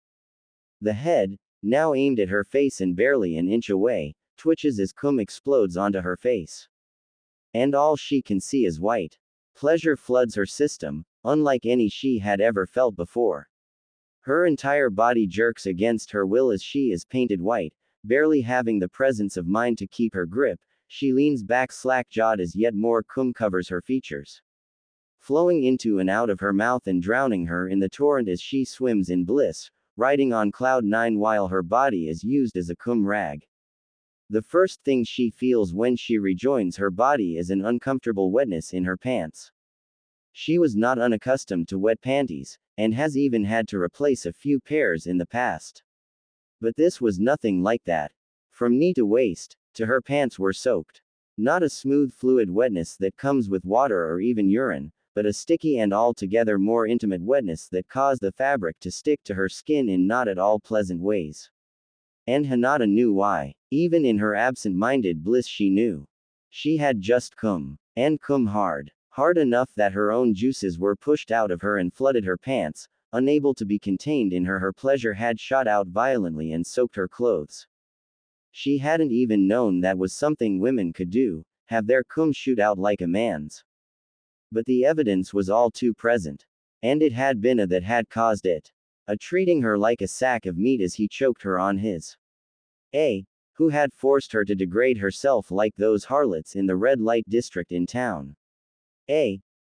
The head, now aimed at her face and barely an inch away, twitches as cum explodes onto her face. And all she can see is white. Pleasure floods her system, unlike any she had ever felt before. Her entire body jerks against her will as she is painted white, barely having the presence of mind to keep her grip. She leans back slack-jawed as yet more cum covers her features, flowing into and out of her mouth and drowning her in the torrent as she swims in bliss, riding on cloud nine while her body is used as a cum rag. The first thing she feels when she rejoins her body is an uncomfortable wetness in her pants. She was not unaccustomed to wet panties, and has even had to replace a few pairs in the past. But this was nothing like that. From knee to waist, to her pants were soaked. Not a smooth fluid wetness that comes with water or even urine, but a sticky and altogether more intimate wetness that caused the fabric to stick to her skin in not at all pleasant ways. And Hinata knew why. Even in her absent-minded bliss she knew. She had just cum. And cum hard. Hard enough that her own juices were pushed out of her and flooded her pants, unable to be contained in her. Her pleasure had shot out violently and soaked her clothes. She hadn't even known that was something women could do, have their cum shoot out like a man's. But the evidence was all too present. And it had been that had caused it. Treating her like a sack of meat as he choked her on his who had forced her to degrade herself like those harlots in the red light district in town.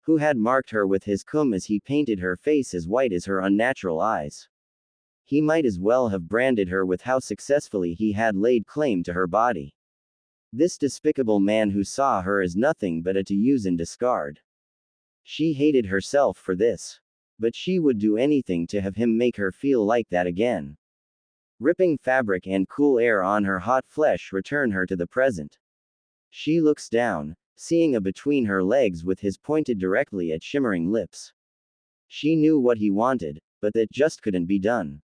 Who had marked her with his cum as he painted her face as white as her unnatural eyes. He might as well have branded her with how successfully he had laid claim to her body. This despicable man who saw her as nothing but a to use and discard. She hated herself for this. But she would do anything to have him make her feel like that again. Ripping fabric and cool air on her hot flesh return her to the present. She looks down, seeing a between her legs with his pointed directly at shimmering lips. She knew what he wanted, but that just couldn't be done.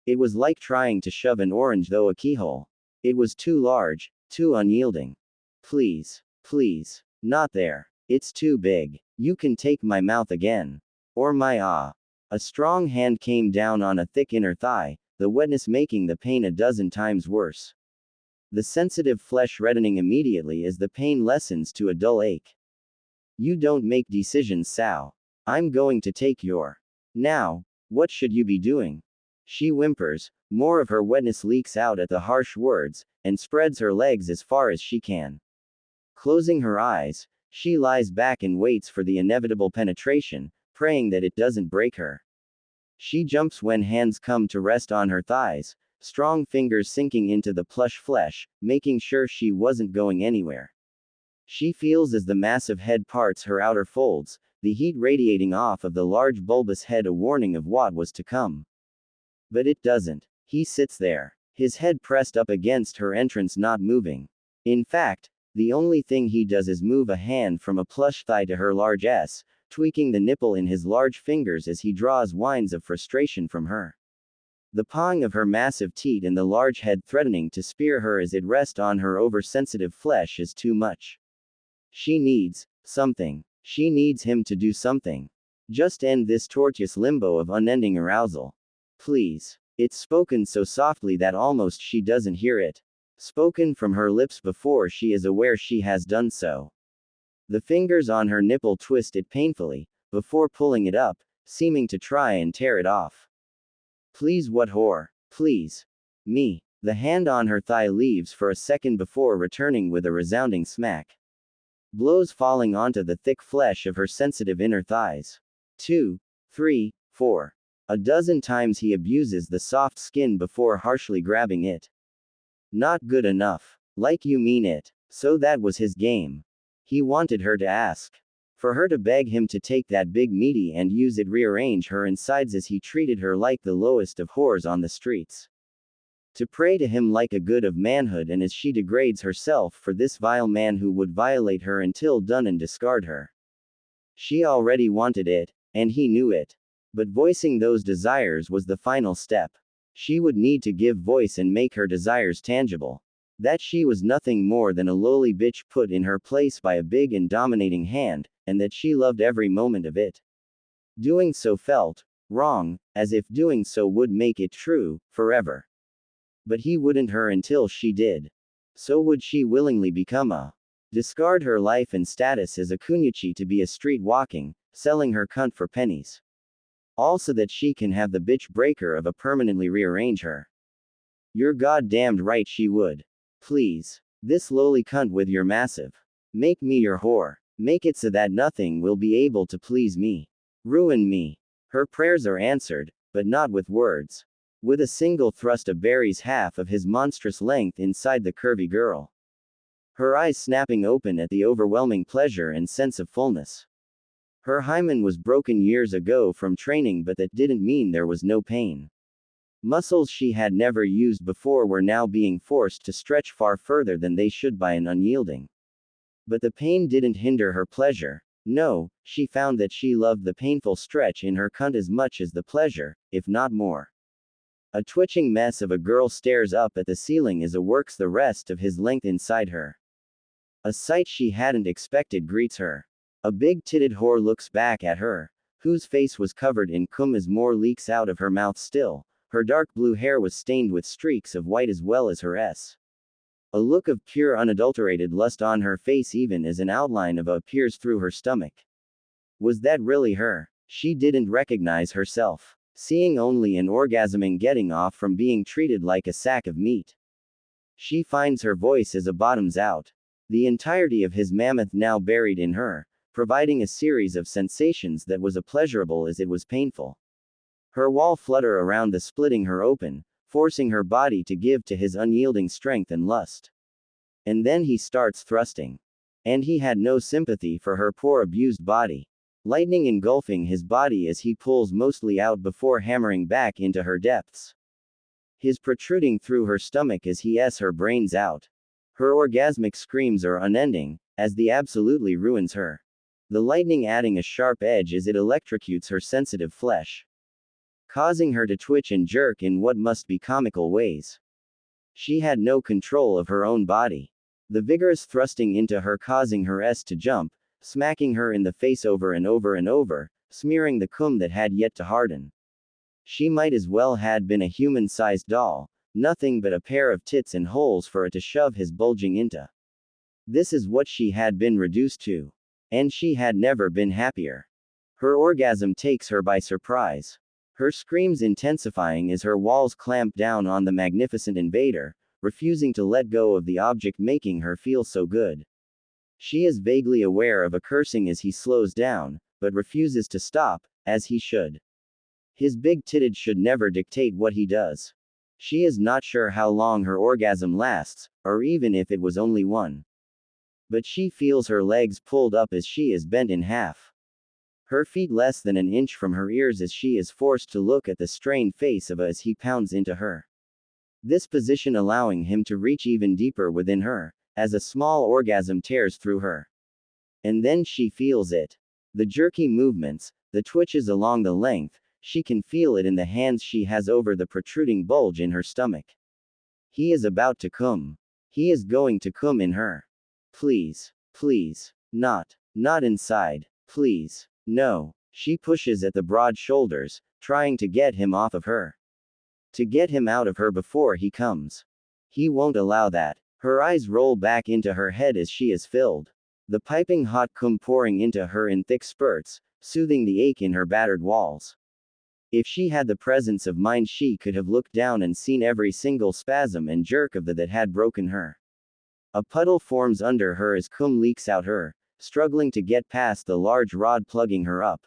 It was like trying to shove an orange through a keyhole. It was too large, too unyielding. Please, please, not there. It's too big. You can take my mouth again. Or my A strong hand came down on a thick inner thigh, the wetness making the pain a dozen times worse. The sensitive flesh reddening immediately as the pain lessens to a dull ache. You don't make decisions, Sao. I'm going to take your. Now, what should you be doing? She whimpers, more of her wetness leaks out at the harsh words, and spreads her legs as far as she can. Closing her eyes, she lies back and waits for the inevitable penetration, praying that it doesn't break her. She jumps when hands come to rest on her thighs, strong fingers sinking into the plush flesh, making sure she wasn't going anywhere. She feels as the massive head parts her outer folds, the heat radiating off of the large bulbous head, a warning of what was to come. But it doesn't. He sits there, his head pressed up against her entrance, not moving. In fact, the only thing he does is move a hand from a plush thigh to her large S, tweaking the nipple in his large fingers as he draws whines of frustration from her. The pawing of her massive teat and the large head threatening to spear her as it rests on her oversensitive flesh is too much. She needs something. She needs him to do something. Just end this tortuous limbo of unending arousal. Please. It's spoken so softly that almost she doesn't hear it. Spoken from her lips before she is aware she has done so. The fingers on her nipple twist it painfully, before pulling it up, seeming to try and tear it off. Please, what whore? Please. Me. The hand on her thigh leaves for a second before returning with a resounding smack. Blows falling onto the thick flesh of her sensitive inner thighs. 2, 3, 4. A dozen times he abuses the soft skin before harshly grabbing it. Not good enough. Like you mean it. So that was his game. He wanted her to ask. For her to beg him to take that big meaty and use it rearrange her insides as he treated her like the lowest of whores on the streets. To pray to him like a good of manhood, and as she degrades herself for this vile man who would violate her until done and discard her. She already wanted it, and he knew it. But voicing those desires was the final step. She would need to give voice and make her desires tangible. That she was nothing more than a lowly bitch put in her place by a big and dominating hand, and that she loved every moment of it. Doing so felt wrong, as if doing so would make it true, forever. But he wouldn't her until she did. So would she willingly become a discard her life and status as a kunyuchi to be a street walking, selling her cunt for pennies. All so that she can have the bitch breaker of a permanently rearrange her. You're goddamned right she would. Please. This lowly cunt with your massive. Make me your whore. Make it so that nothing will be able to please me. Ruin me. Her prayers are answered, but not with words. With a single thrust buries half of his monstrous length inside the curvy girl. Her eyes snapping open at the overwhelming pleasure and sense of fullness. Her hymen was broken years ago from training, but that didn't mean there was no pain. Muscles she had never used before were now being forced to stretch far further than they should by an unyielding. But the pain didn't hinder her pleasure. No, she found that she loved the painful stretch in her cunt as much as the pleasure, if not more. A twitching mess of a girl stares up at the ceiling as it works the rest of his length inside her. A sight she hadn't expected greets her. A big-titted whore looks back at her, whose face was covered in cum as more leaks out of her mouth still. Her dark blue hair was stained with streaks of white as well as her S. A look of pure unadulterated lust on her face, even as an outline of a appears through her stomach. Was that really her? She didn't recognize herself. Seeing only an orgasming getting off from being treated like a sack of meat. She finds her voice as a bottoms out. The entirety of his mammoth now buried in her, providing a series of sensations that was as pleasurable as it was painful. Her wall flutter around the splitting her open, forcing her body to give to his unyielding strength and lust. And then he starts thrusting. And he had no sympathy for her poor abused body. Lightning engulfing his body as he pulls mostly out before hammering back into her depths. His protruding through her stomach as he her brains out. Her orgasmic screams are unending, as the absolutely ruins her. The lightning adding a sharp edge as it electrocutes her sensitive flesh. Causing her to twitch and jerk in what must be comical ways. She had no control of her own body. The vigorous thrusting into her causing her to jump, smacking her in the face over and over and over, smearing the cum that had yet to harden. She might as well had been a human-sized doll, nothing but a pair of tits and holes for it to shove his bulging into. This is what she had been reduced to. And she had never been happier. Her orgasm takes her by surprise. Her screams intensifying as her walls clamp down on the magnificent invader, refusing to let go of the object making her feel so good. She is vaguely aware of a cursing as he slows down, but refuses to stop, as he should. His big-titted should never dictate what he does. She is not sure how long her orgasm lasts, or even if it was only one. But she feels her legs pulled up as she is bent in half. Her feet less than an inch from her ears as she is forced to look at the strained face of as he pounds into her. This position allowing him to reach even deeper within her, as a small orgasm tears through her. And then she feels it. The jerky movements, the twitches along the length, she can feel it in the hands she has over the protruding bulge in her stomach. He is about to cum. He is going to cum in her. Please. Please. Not. Not inside. Please. No. She pushes at the broad shoulders, trying to get him off of her. To get him out of her before he comes. He won't allow that. Her eyes roll back into her head as she is filled. The piping hot cum pouring into her in thick spurts, soothing the ache in her battered walls. If she had the presence of mind, she could have looked down and seen every single spasm and jerk of the that had broken her. A puddle forms under her as cum leaks out her, struggling to get past the large rod plugging her up.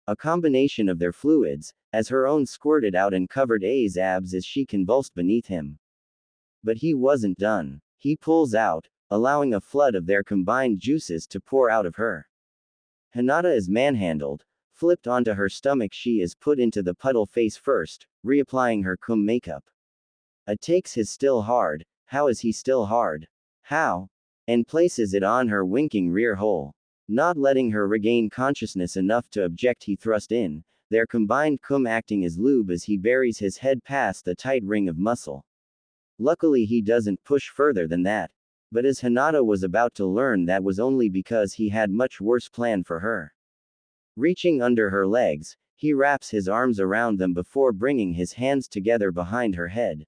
A combination of their fluids, as her own squirted out and covered A's abs as she convulsed beneath him. But he wasn't done. He pulls out, allowing a flood of their combined juices to pour out of her. Hinata is manhandled, flipped onto her stomach. She is put into the puddle face first, reapplying her cum makeup. Takes his still hard. How is he still hard? How? And places it on her winking rear hole. Not letting her regain consciousness enough to object, he thrust in, their combined cum acting as lube as he buries his head past the tight ring of muscle. Luckily he doesn't push further than that. But as Hinata was about to learn, that was only because he had much worse plan for her. Reaching under her legs, he wraps his arms around them before bringing his hands together behind her head.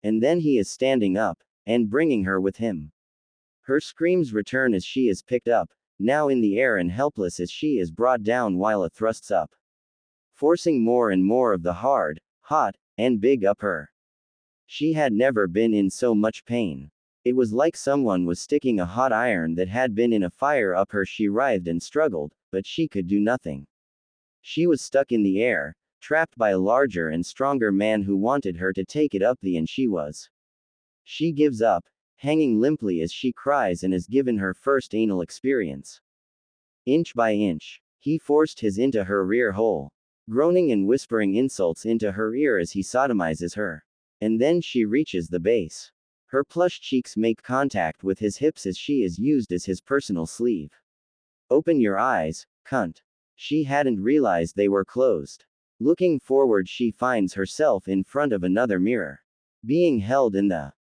And then he is standing up, and bringing her with him. Her screams return as she is picked up, now in the air and helpless as she is brought down while it thrusts up. Forcing more and more of the hard, hot, and big up her. She had never been in so much pain. It was like someone was sticking a hot iron that had been in a fire up her. She writhed and struggled, but she could do nothing. She was stuck in the air, trapped by a larger and stronger man who wanted her to take it up the and she was. She gives up, hanging limply as she cries and is given her first anal experience. Inch by inch, he forced his into her rear hole, groaning and whispering insults into her ear as he sodomizes her. And then she reaches the base. Her plush cheeks make contact with his hips as she is used as his personal sleeve. Open your eyes, cunt. She hadn't realized they were closed. Looking forward, she finds herself in front of another mirror. Being held in the